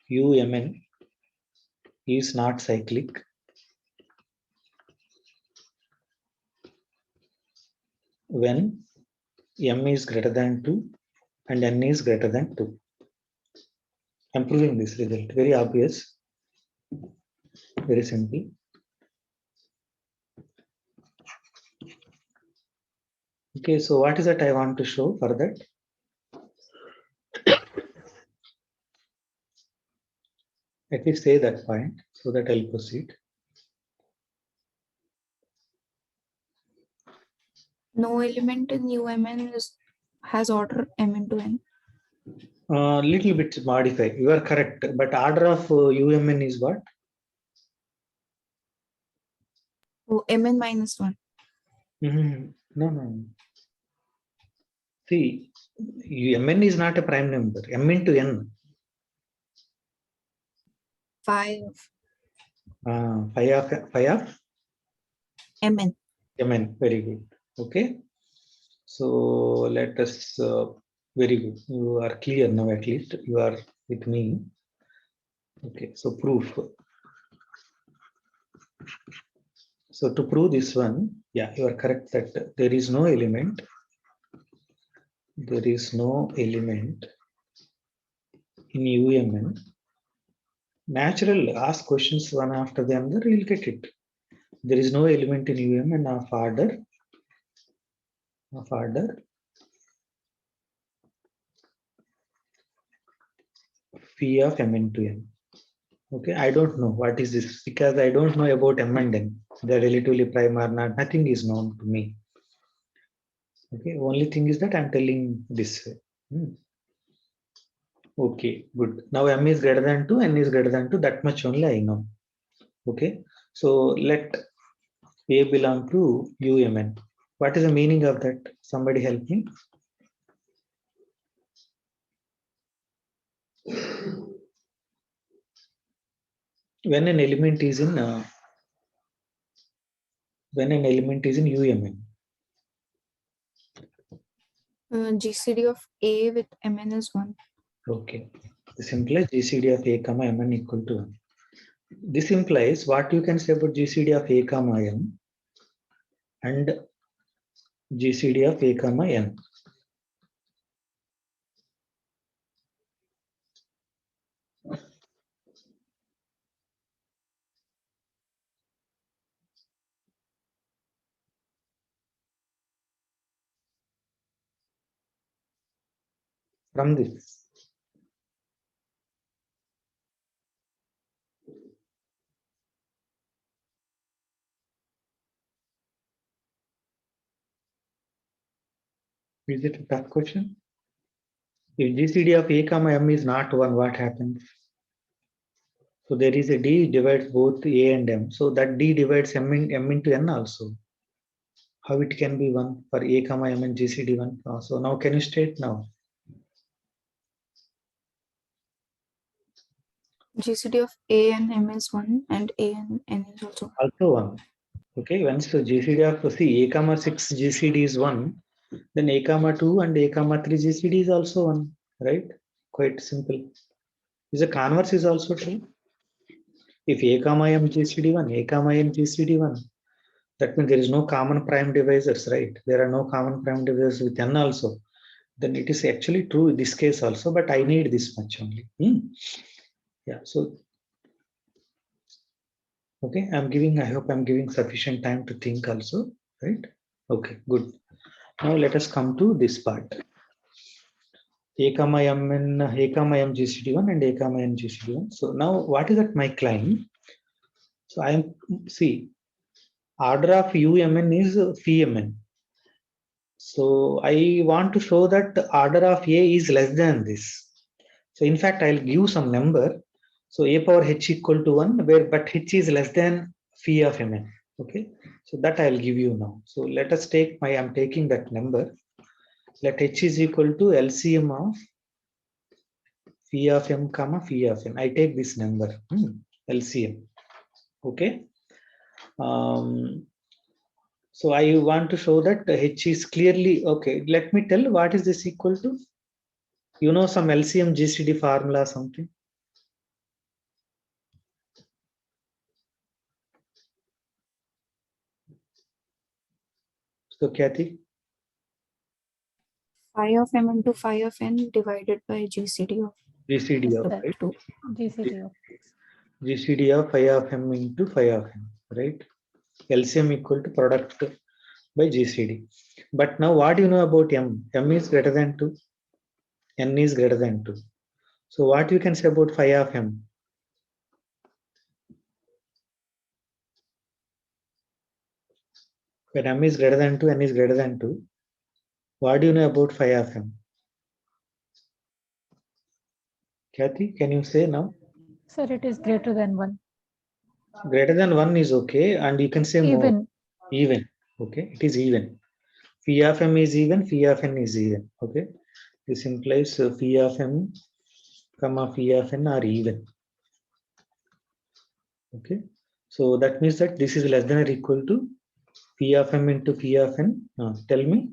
Speaker 1: UMN is not cyclic when m is greater than 2 and n is greater than 2. I'm proving this result. Very obvious. Very simple. Okay, so what is that I want to show for that? Let me say that point so that I'll proceed.
Speaker 4: No element in UMN has order m into n.
Speaker 1: Little bit modified. You are correct, but order of UMN is what?
Speaker 4: Oh, mn minus 1.
Speaker 1: No. See, Mn is not a prime number. M into n.
Speaker 4: 5
Speaker 1: Phi of
Speaker 4: mn.
Speaker 1: Mn. Very good. Okay. So let us. Very good. You are clear now. At least you are with me. Okay. So proof. So to prove this one, yeah, you are correct that there is no element. There is no element in UMN. Natural, ask questions one after the other, you'll get it. There is no element in UMN of order phi of m into n. Okay, I don't know what is this because I don't know about m and n. They're relatively prime or not. Nothing is known to me. Okay, only thing is that I'm telling this way. Okay, good. Now m is greater than 2, n is greater than 2. That much only I know. Okay, so let A belong to UMN. What is the meaning of that? Somebody help me. When an element is in UMN.
Speaker 4: GCD of A with mn is 1.
Speaker 1: Okay. This implies GCD of A comma mn equal to 1. This implies what you can say about GCD of A comma m and GCD of A comma n. From this. Is it a tough question? If GCD of A comma M is not 1, what happens? So there is a D divides both A and M. So that D divides M into N also. How it can be 1 for A comma M and GCD 1? So now can you state now?
Speaker 4: GCD of A and M is 1 and A and N is also 1.
Speaker 1: Also 1. Okay, once the GCD of C A comma 6 GCD is 1, then A comma 2 and A comma 3 GCD is also 1, right? Quite simple. Is the converse is also true? If A comma M GCD 1, A comma N GCD 1, that means there is no common prime divisors, right? There are no common prime divisors with N also. Then it is actually true in this case also, but I need this much only. Yeah, so okay, I hope I'm giving sufficient time to think also, right? Okay, good. Now let us come to this part. A comma M and A comma M GCD1 and A comma N GCD1. So now what is that my claim? So I am, see, order of UMN is phi mn. So I want to show that the order of A is less than this. So in fact, I'll give some number. So A power H equal to 1, where but H is less than phi of Mn. Okay, so that I'll give you now. So let us take I'm taking that number. Let H is equal to LCM of phi of M comma phi of N. I take this number, LCM. Okay. So I want to show that H is clearly, okay, let me tell what is this equal to. You know some LCM GCD formula something. So Kathy,
Speaker 4: Phi of M into phi of N divided by GCD of
Speaker 1: GCD of,
Speaker 5: That
Speaker 1: right?
Speaker 5: GCD of
Speaker 1: GCD of phi of M into phi of N, right? LCM equal to product by GCD. But now what do you know about M? M is greater than 2. N is greater than 2. So what you can say about phi of M? When M is greater than 2, N is greater than 2. What do you know about phi of M? Kathy, can you say now?
Speaker 5: Sir, it is greater than 1.
Speaker 1: Greater than 1 is okay, and you can say more.
Speaker 5: Even.
Speaker 1: Even. Okay, it is even. Phi of M is even, phi of N is even. Okay, this implies phi of M comma phi of N are even. Okay, so that means that this is less than or equal to phi of M into phi of N. Tell me,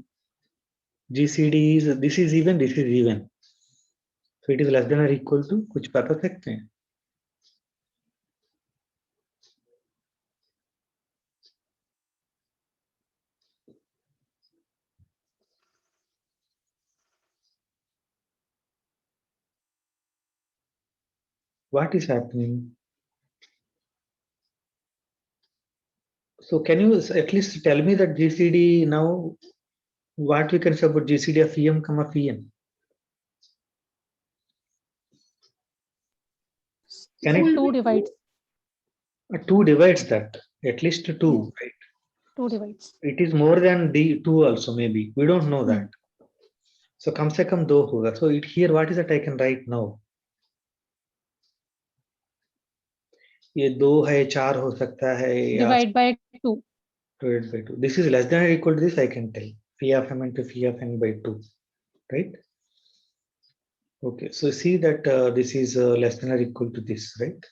Speaker 1: GCD is, this is even, this is even. So it is less than or equal to, कुछ पता सकते हैं? What is happening? So can you at least tell me that GCD now, what we can say about GCD of phi M comma phi N? Can
Speaker 5: So
Speaker 1: it
Speaker 5: 2 divides
Speaker 1: 2 divides that, at least 2,
Speaker 5: Yes.
Speaker 1: right?
Speaker 5: 2 divides.
Speaker 1: It is more than D 2 also, maybe. We don't know that. So कम से कम 2 होगा. So it here, what is that I can write now? ये 2 है, 4 हो सकता है, या
Speaker 5: Divide by 2.
Speaker 1: divided by 2. This is less than or equal to this, I can tell. Phi of M into phi of N by 2, right? Okay, so see that this is less than or equal to this, right?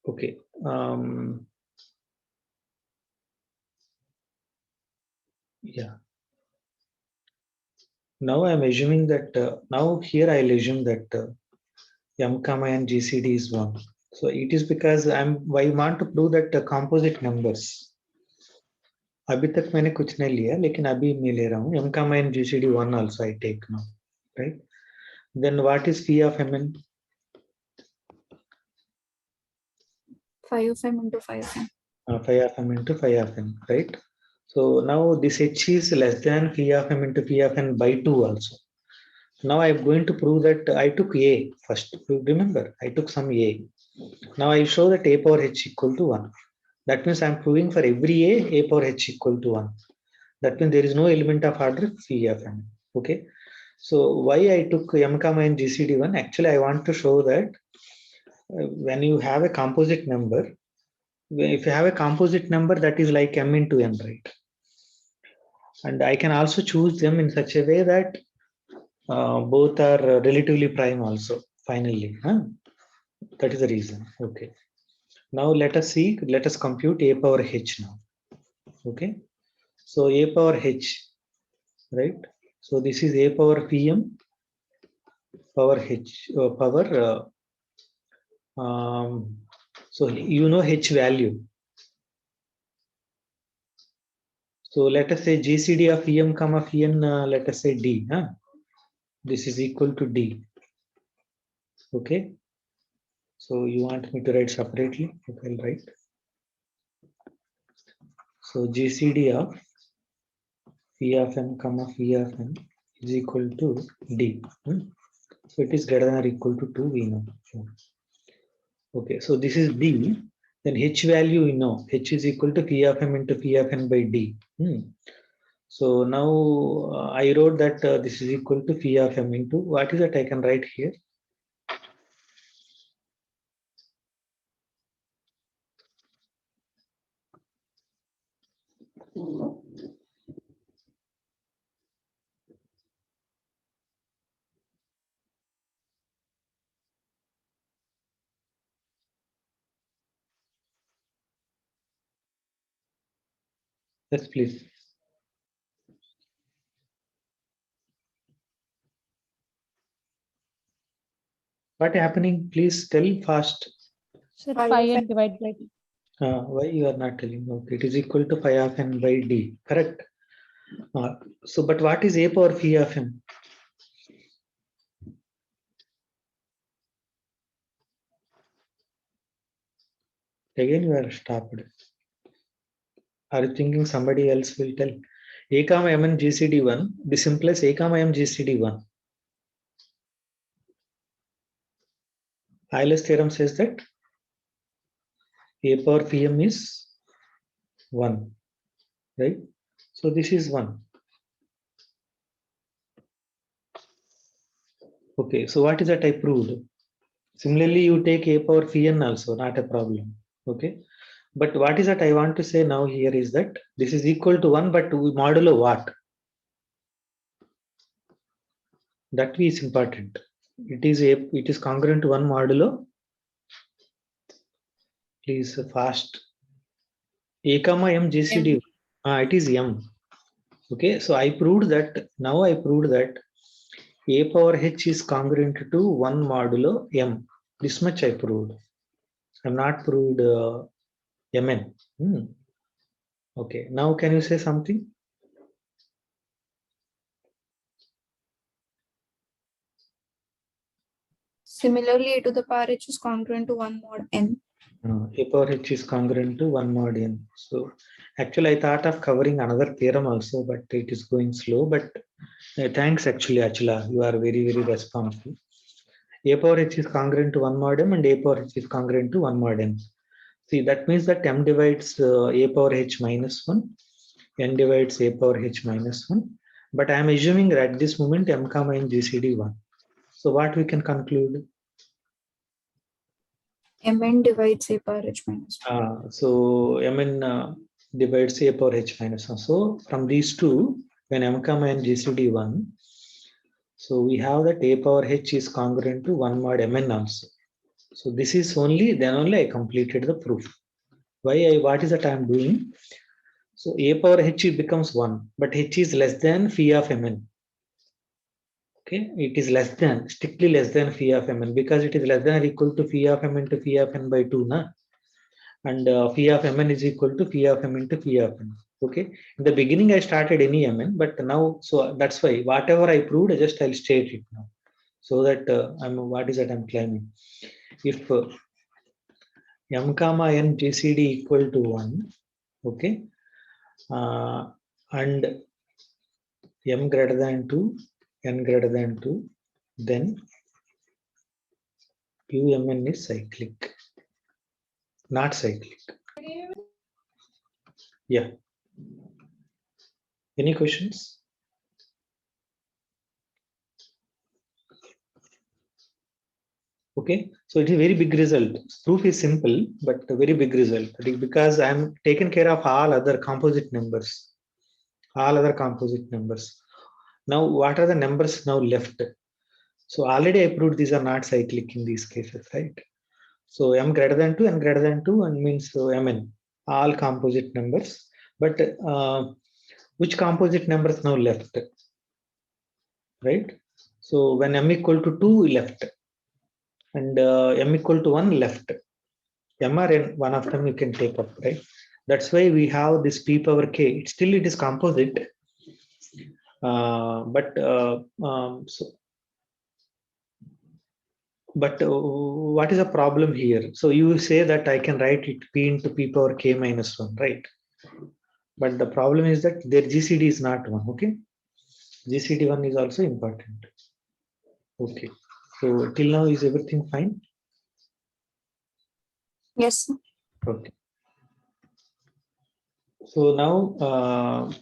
Speaker 1: Okay. Yeah. Now I'm assuming that now here I'll assume that M comma N GCD is 1. So it is because I want to prove that composite numbers. अभी तक मैंने कुछ नहीं लिया, लेकिन अभी मैं ले रहा हूँ. M comma N GCD 1 also I take now, right? Then what is phi of Mn?
Speaker 4: phi of M into phi of N.
Speaker 1: Phi of M into phi of N, right? So now this H is less than phi of M into phi of N by 2 also. Now I'm going to prove that I took A first. Remember, I took some A. Now I show that a power h equal to 1. That means I'm proving for every a power h equal to 1. That means there is no element of order phi of n. Okay. So why I took m comma n GCD1? Actually, I want to show that when you have a composite number, if you have a composite number, that is like m into n, right? And I can also choose them in such a way that both are relatively prime also, finally. That is the reason. Okay. Now let us compute a power h now. Okay. So a power h, right? So this is a power pm power h power. So you know h value. So let us say GCD of em comma pn. Let us say d. This is equal to d. Okay. So you want me to write separately? Okay, I'll write. So GCD of phi of n comma phi of n is equal to d. So it is greater than or equal to 2, we know. Okay, so this is d. Then h value we know. H is equal to phi of m into phi of n by d. So now I wrote that this is equal to phi of m into, what is that I can write here? Yes, please. What happening? Please tell fast.
Speaker 5: Sir,
Speaker 4: Phi
Speaker 5: phi
Speaker 4: of
Speaker 5: n
Speaker 4: n.
Speaker 5: divided by d.
Speaker 1: Why you are not telling? Okay, it is equal to phi of n by d. Correct. So, but what is a power phi of n? Again, you are stopped. Are you thinking somebody else will tell? A comma m and GCD1. This implies a comma m GCD1. Euler's theorem says that a power pm is 1, right? So this is 1. Okay, so what is that I proved? Similarly, you take a power pn also, not a problem. Okay, but what is that I want to say now here is that this is equal to 1, but we modulo what? That is important. It is congruent to 1 modulo. Please fast. A comma m GCD. It is m. Okay, so I proved that. Now I proved that a power h is congruent to 1 modulo m. This much I proved. I have not proved mn. Okay, now can you say something?
Speaker 4: Similarly, a to the power h is congruent to 1 mod n.
Speaker 1: A power h is congruent to 1 mod n. So actually I thought of covering another theorem also, but it is going slow. But thanks actually, Achila. You are very, very responsive. A power h is congruent to 1 mod m and a power h is congruent to 1 mod n. See, that means that m divides a power h minus 1, n divides a power h minus 1. But I am assuming that at this moment m comma n GCD 1. So what we can conclude?
Speaker 4: Mn divides a power h minus 1.
Speaker 1: So mn divides a power h minus 1. So from these two, when m comma n GCD 1, so we have that a power h is congruent to 1 mod mn also. So this is then only I completed the proof. What is that I am doing? So a power h becomes 1, but h is less than phi of mn. Okay, it is strictly less than phi of mn, because it is less than or equal to phi of m into phi of n by 2, na? And phi of mn is equal to phi of m into phi of n. Okay, in the beginning I started any mn, but now, so that's why whatever I proved, I'll state it now, so that what is that I'm claiming? If m comma n GCD equal to 1, okay, and m greater than 2, n greater than 2, then umn is cyclic. not cyclic. Yeah. Any questions? Okay, so it is a very big result. Proof is simple, but a very big result because I'm taken care of all other composite numbers. All other composite numbers. Now, what are the numbers now left? So already I proved these are not cyclic in these cases, right? So m greater than 2, n greater than 2, and means mn, all composite numbers. But which composite numbers now left? Right? So when m equal to 2 left, and m equal to 1 left, m or n, one of them you can take up, right? That's why we have this p power k. Still it is composite. But what is the problem here? So you say that I can write it p into p power k minus 1, right? But the problem is that their GCD is not 1, okay? GCD 1 is also important. Okay, so till now is everything fine?
Speaker 4: Yes.
Speaker 1: Okay. So now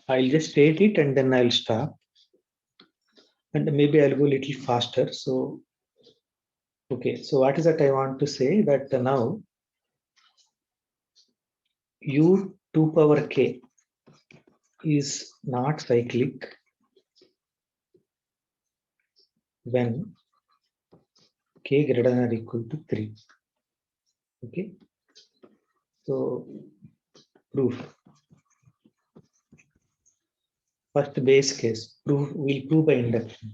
Speaker 1: I'll just state it and then I'll stop. And maybe I'll go a little faster. So, okay, so what is that I want to say that now u 2 power k is not cyclic when k greater than or equal to 3. Okay, so proof. First base case, proof, we'll prove by induction.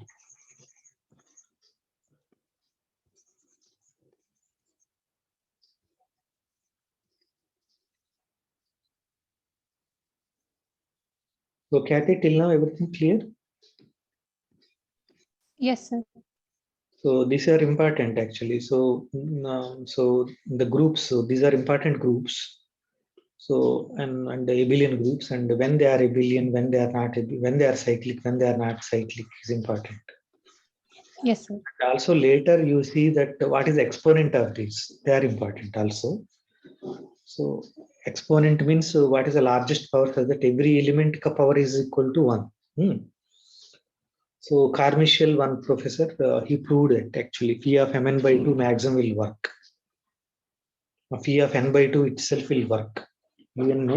Speaker 1: So Kathy, till now everything clear?
Speaker 5: Yes, sir.
Speaker 1: So these are important actually. So so the groups, so these are important groups. So and the abelian groups, and when they are abelian, when they are not, when they are cyclic, when they are not cyclic is important.
Speaker 5: Yes, sir.
Speaker 1: And also later you see that what is the exponent of these? They are important also. So exponent means what is the largest power, so that every element ka power is equal to 1. So Carmichael, one professor, he proved it actually. Phi of mn by 2 maximum will work. Phi of n by 2 itself will work. Even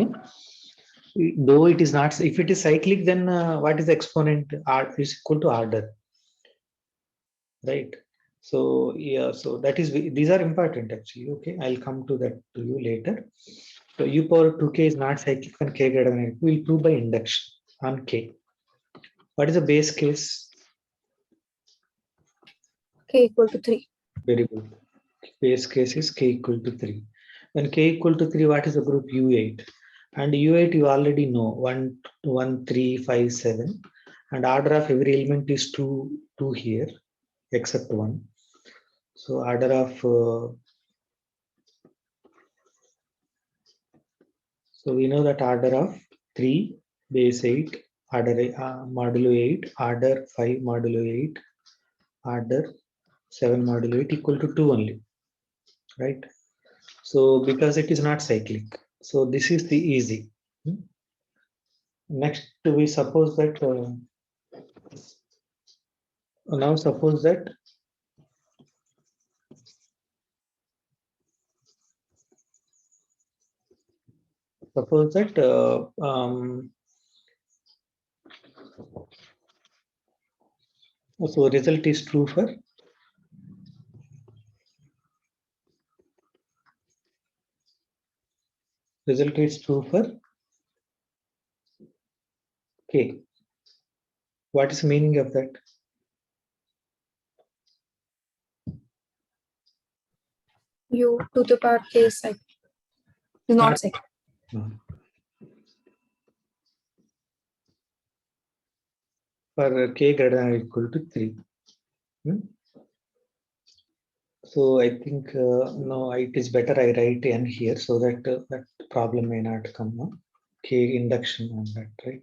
Speaker 1: though it is not, if it is cyclic, then what is the exponent? R is equal to order, right? So yeah, so that is, these are important actually. Okay, I'll come to that to you later. So u power 2k is not cyclic when k greater than 8. We'll prove by induction on k. What is the base case?
Speaker 4: K equal to 3.
Speaker 1: Very good. Base case is k equal to 3. When k equal to 3, what is the group U8? And U8 you already know 1, 1, 3, 5, 7. And order of every element is 2, 2 here, except 1. So order of so we know that order of 3 base 8, order modulo 8, order 5 modulo 8, order 7 modulo 8 equal to 2 only, right? So because it is not cyclic, so this is the easy. Next, we suppose that now suppose that so result is true for k. What is the meaning of that?
Speaker 4: U to the power k is not cyclic.
Speaker 1: No. For k greater than or equal to 3. So I think no, it is better I write n here so that that problem may not come. No? K induction on that, right?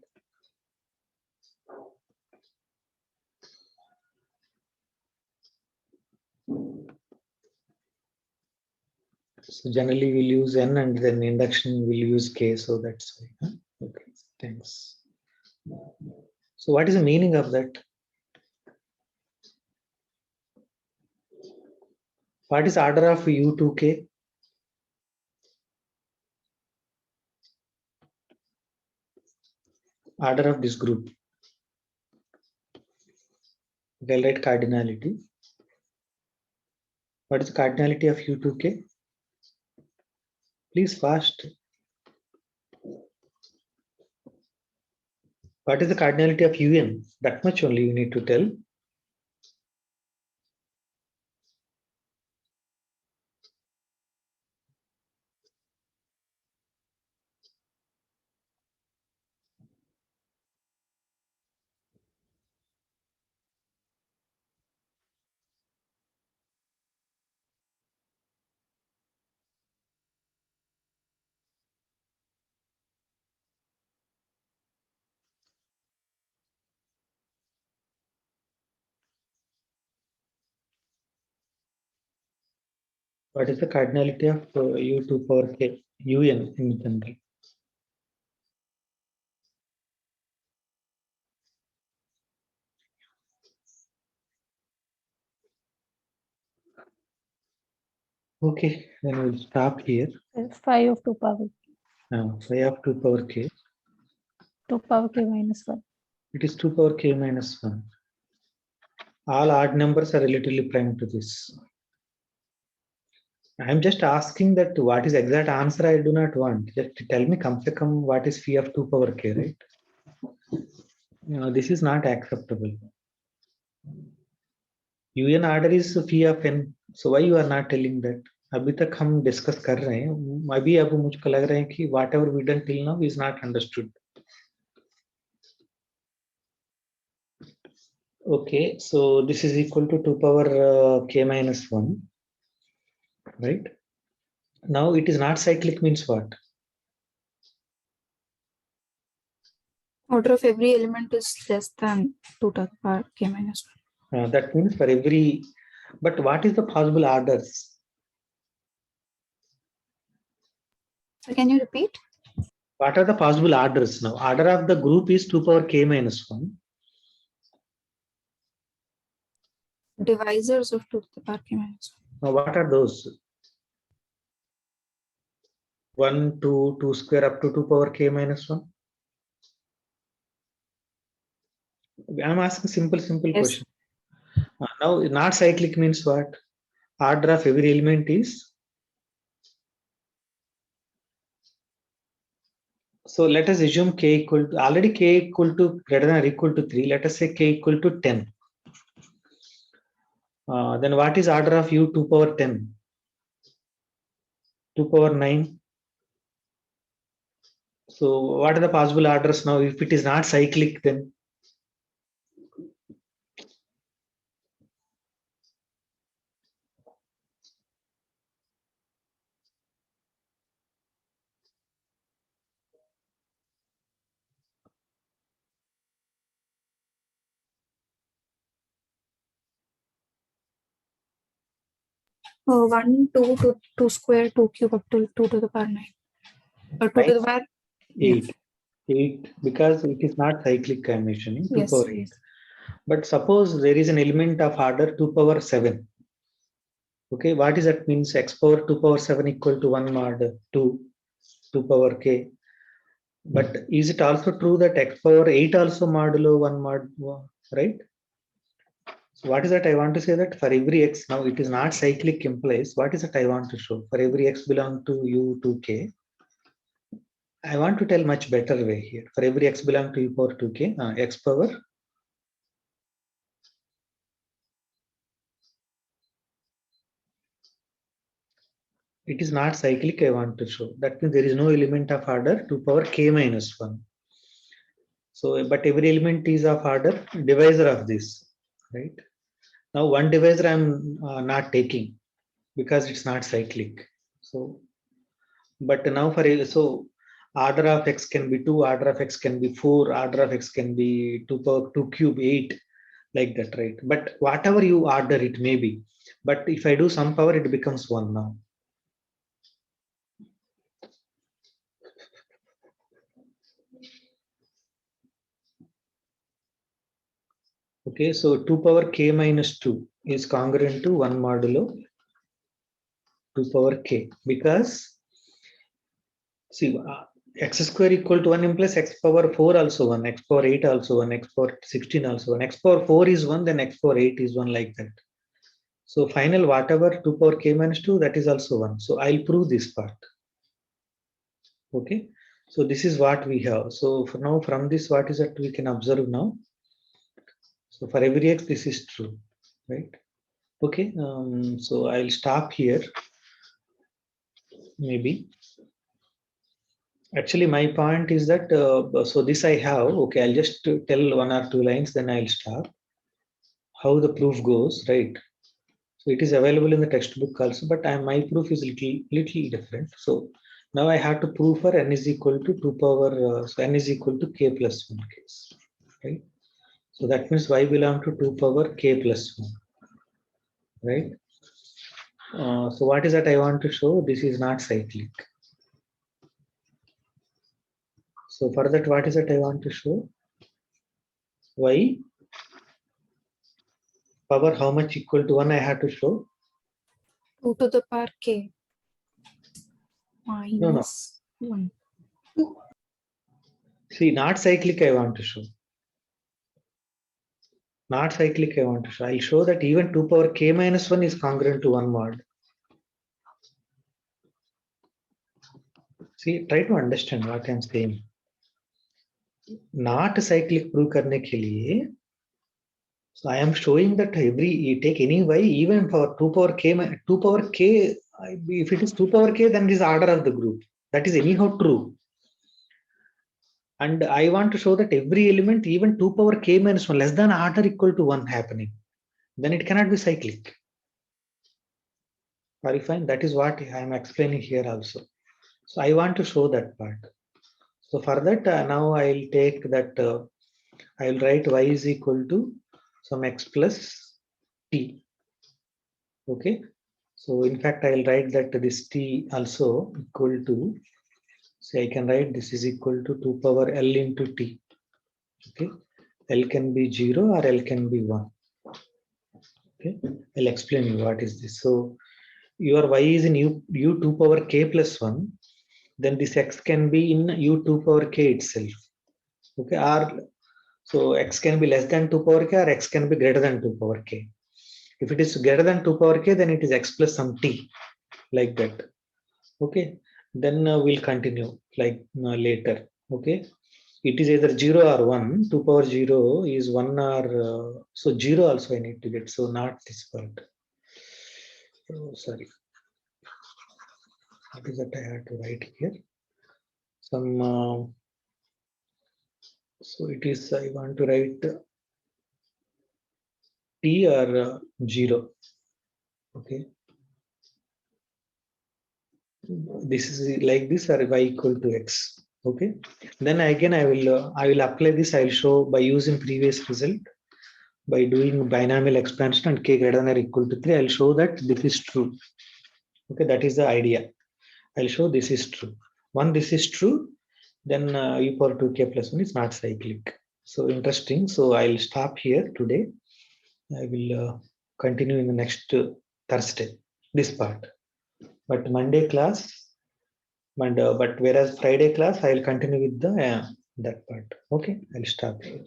Speaker 1: So generally we'll use n, and then induction we'll use k. So that's why. Huh? Okay, thanks. So what is the meaning of that? What is order of U2k? Order of this group. They'll write cardinality. What is the cardinality of U2k? Please fast. What is the cardinality of UN? That much only you need to tell. What is the cardinality of U2 power k? UN in general. Okay, then we'll stop here.
Speaker 5: 5 of 2 power
Speaker 1: 5 of 2 power k.
Speaker 5: 2 power k minus 1.
Speaker 1: It is 2 power k minus 1. All odd numbers are relatively prime to this. I'm just asking that what is exact answer I do not want. Just tell me kam se kam what is phi of 2 power k, right? This is not acceptable. UN order is phi of n. So why you are not telling that? अभी तक हम discuss कर रहे हैं. अभी अब मुझको लग रहा है कि whatever we done till now is not understood. Okay, so this is equal to 2 power k minus 1, right? Now it is not cyclic means what?
Speaker 4: Order of every element is less than 2 to the power k minus 1.
Speaker 1: That means for every, but what is the possible orders?
Speaker 4: So can you repeat?
Speaker 1: What are the possible orders now? Order of the group is 2 power k minus 1.
Speaker 4: Divisors of 2 to the power k minus 1.
Speaker 1: Now what are those? 1, 2, 2 square up to 2 power k minus 1. I'm asking simple
Speaker 4: Yes.
Speaker 1: question. Now not cyclic means what? Order of every element is. So let us assume k equal to, already k equal to greater than or equal to 3. Let us say k equal to 10. Then what is order of u 2 power 10? 2 power 9. So what are the possible orders now? If it is not cyclic, then
Speaker 4: Oh, 1, 2, 2, 2 square, 2 cube up to 2 to the power 9. Or 2 to the power
Speaker 1: 8. 8, because it is not cyclic, I'm mentioning 2
Speaker 4: Yes,
Speaker 1: power 8.
Speaker 4: yes.
Speaker 1: But suppose there is an element of order 2 power 7. Okay, what is that means? X power 2 power 7 equal to 1 mod 2 power k. But is it also true that x power 8 also modulo 1 mod, right? So what is that I want to say? That for every x, now it is not cyclic implies, what is that I want to show? For every x belong to u 2k, I want to tell much better way here. For every x belong to u power 2k, x power it is not cyclic, I want to show. That means there is no element of order 2 power k minus 1. So, but every element is of order divisor of this, right? Now one divisor I'm not taking because it's not cyclic. So, but now for so order of x can be 2, order of x can be 4, order of x can be 2 power 2 cube 8, like that, right? But whatever you order it may be. But if I do some power, it becomes 1 now. Okay, so 2 power k minus 2 is congruent to 1 modulo 2 power k, because see, x square equal to 1 implies x power 4 also 1, x power 8 also 1, x power 16 also 1, x power 4 is 1, then x power 8 is 1, like that. So final whatever 2 power k minus 2, that is also 1. So I'll prove this part. Okay, so this is what we have. So for now, from this, what is that we can observe now? So for every x, this is true, right? Okay, so I'll stop here. Maybe. Actually, my point is that, so this I have, okay, I'll just tell 1 or 2 lines, then I'll stop. How the proof goes, right? So it is available in the textbook also, but my proof is little different. So now I have to prove for n is equal to 2 power, so n is equal to k plus 1 case, right? So that means y belong to 2 power k plus 1, right? So what is that I want to show? This is not cyclic. So for that, what is that I want to show? Y power how much equal to 1 I have to show?
Speaker 4: 2 to the power k minus 1.
Speaker 1: See, not cyclic I want to show. Not cyclic I want to show. I'll show that even 2 power k minus 1 is congruent to 1 mod. See, try to understand what I'm saying. Not cyclic prove करने के लिए, so I am showing that you take any y, even for 2 power k, if it is 2 power k, then it is order of the group. That is anyhow true. And I want to show that every element, even 2 power k minus 1, less than order equal to 1 happening, then it cannot be cyclic. Are you fine? That is what I am explaining here also. So I want to show that part. So for that, now I'll take that, I'll write y is equal to some x plus t. Okay. So in fact, I'll write that this t also equal to, say I can write this is equal to 2 power L into t. Okay. L can be 0 or L can be 1. Okay. I'll explain you what is this. So your y is in u 2 power k plus 1. Then this x can be in u 2 power k itself. Okay. Or so x can be less than 2 power k or x can be greater than 2 power k. If it is greater than 2 power k, then it is x plus some t, like that. Okay. Then we'll continue like later. Okay. It is either 0 or 1. 2 power 0 is 1 or so 0 also I need to get. So not this part. Oh, sorry. What is that I have to write here? Some so it is I want to write t or 0. Okay. This is like this or y equal to x. Okay. Then again I will apply this. I will show by using previous result. By doing binomial expansion and k greater than or equal to 3, I'll show that this is true. Okay, that is the idea. I'll show this is true. One, this is true, then e power 2k plus 1 is not cyclic. So interesting. So I'll stop here today. I will continue in the next Thursday, this part. But Monday class, but whereas Friday class, I'll continue with the that part. Okay, I'll stop here.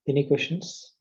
Speaker 1: Any questions?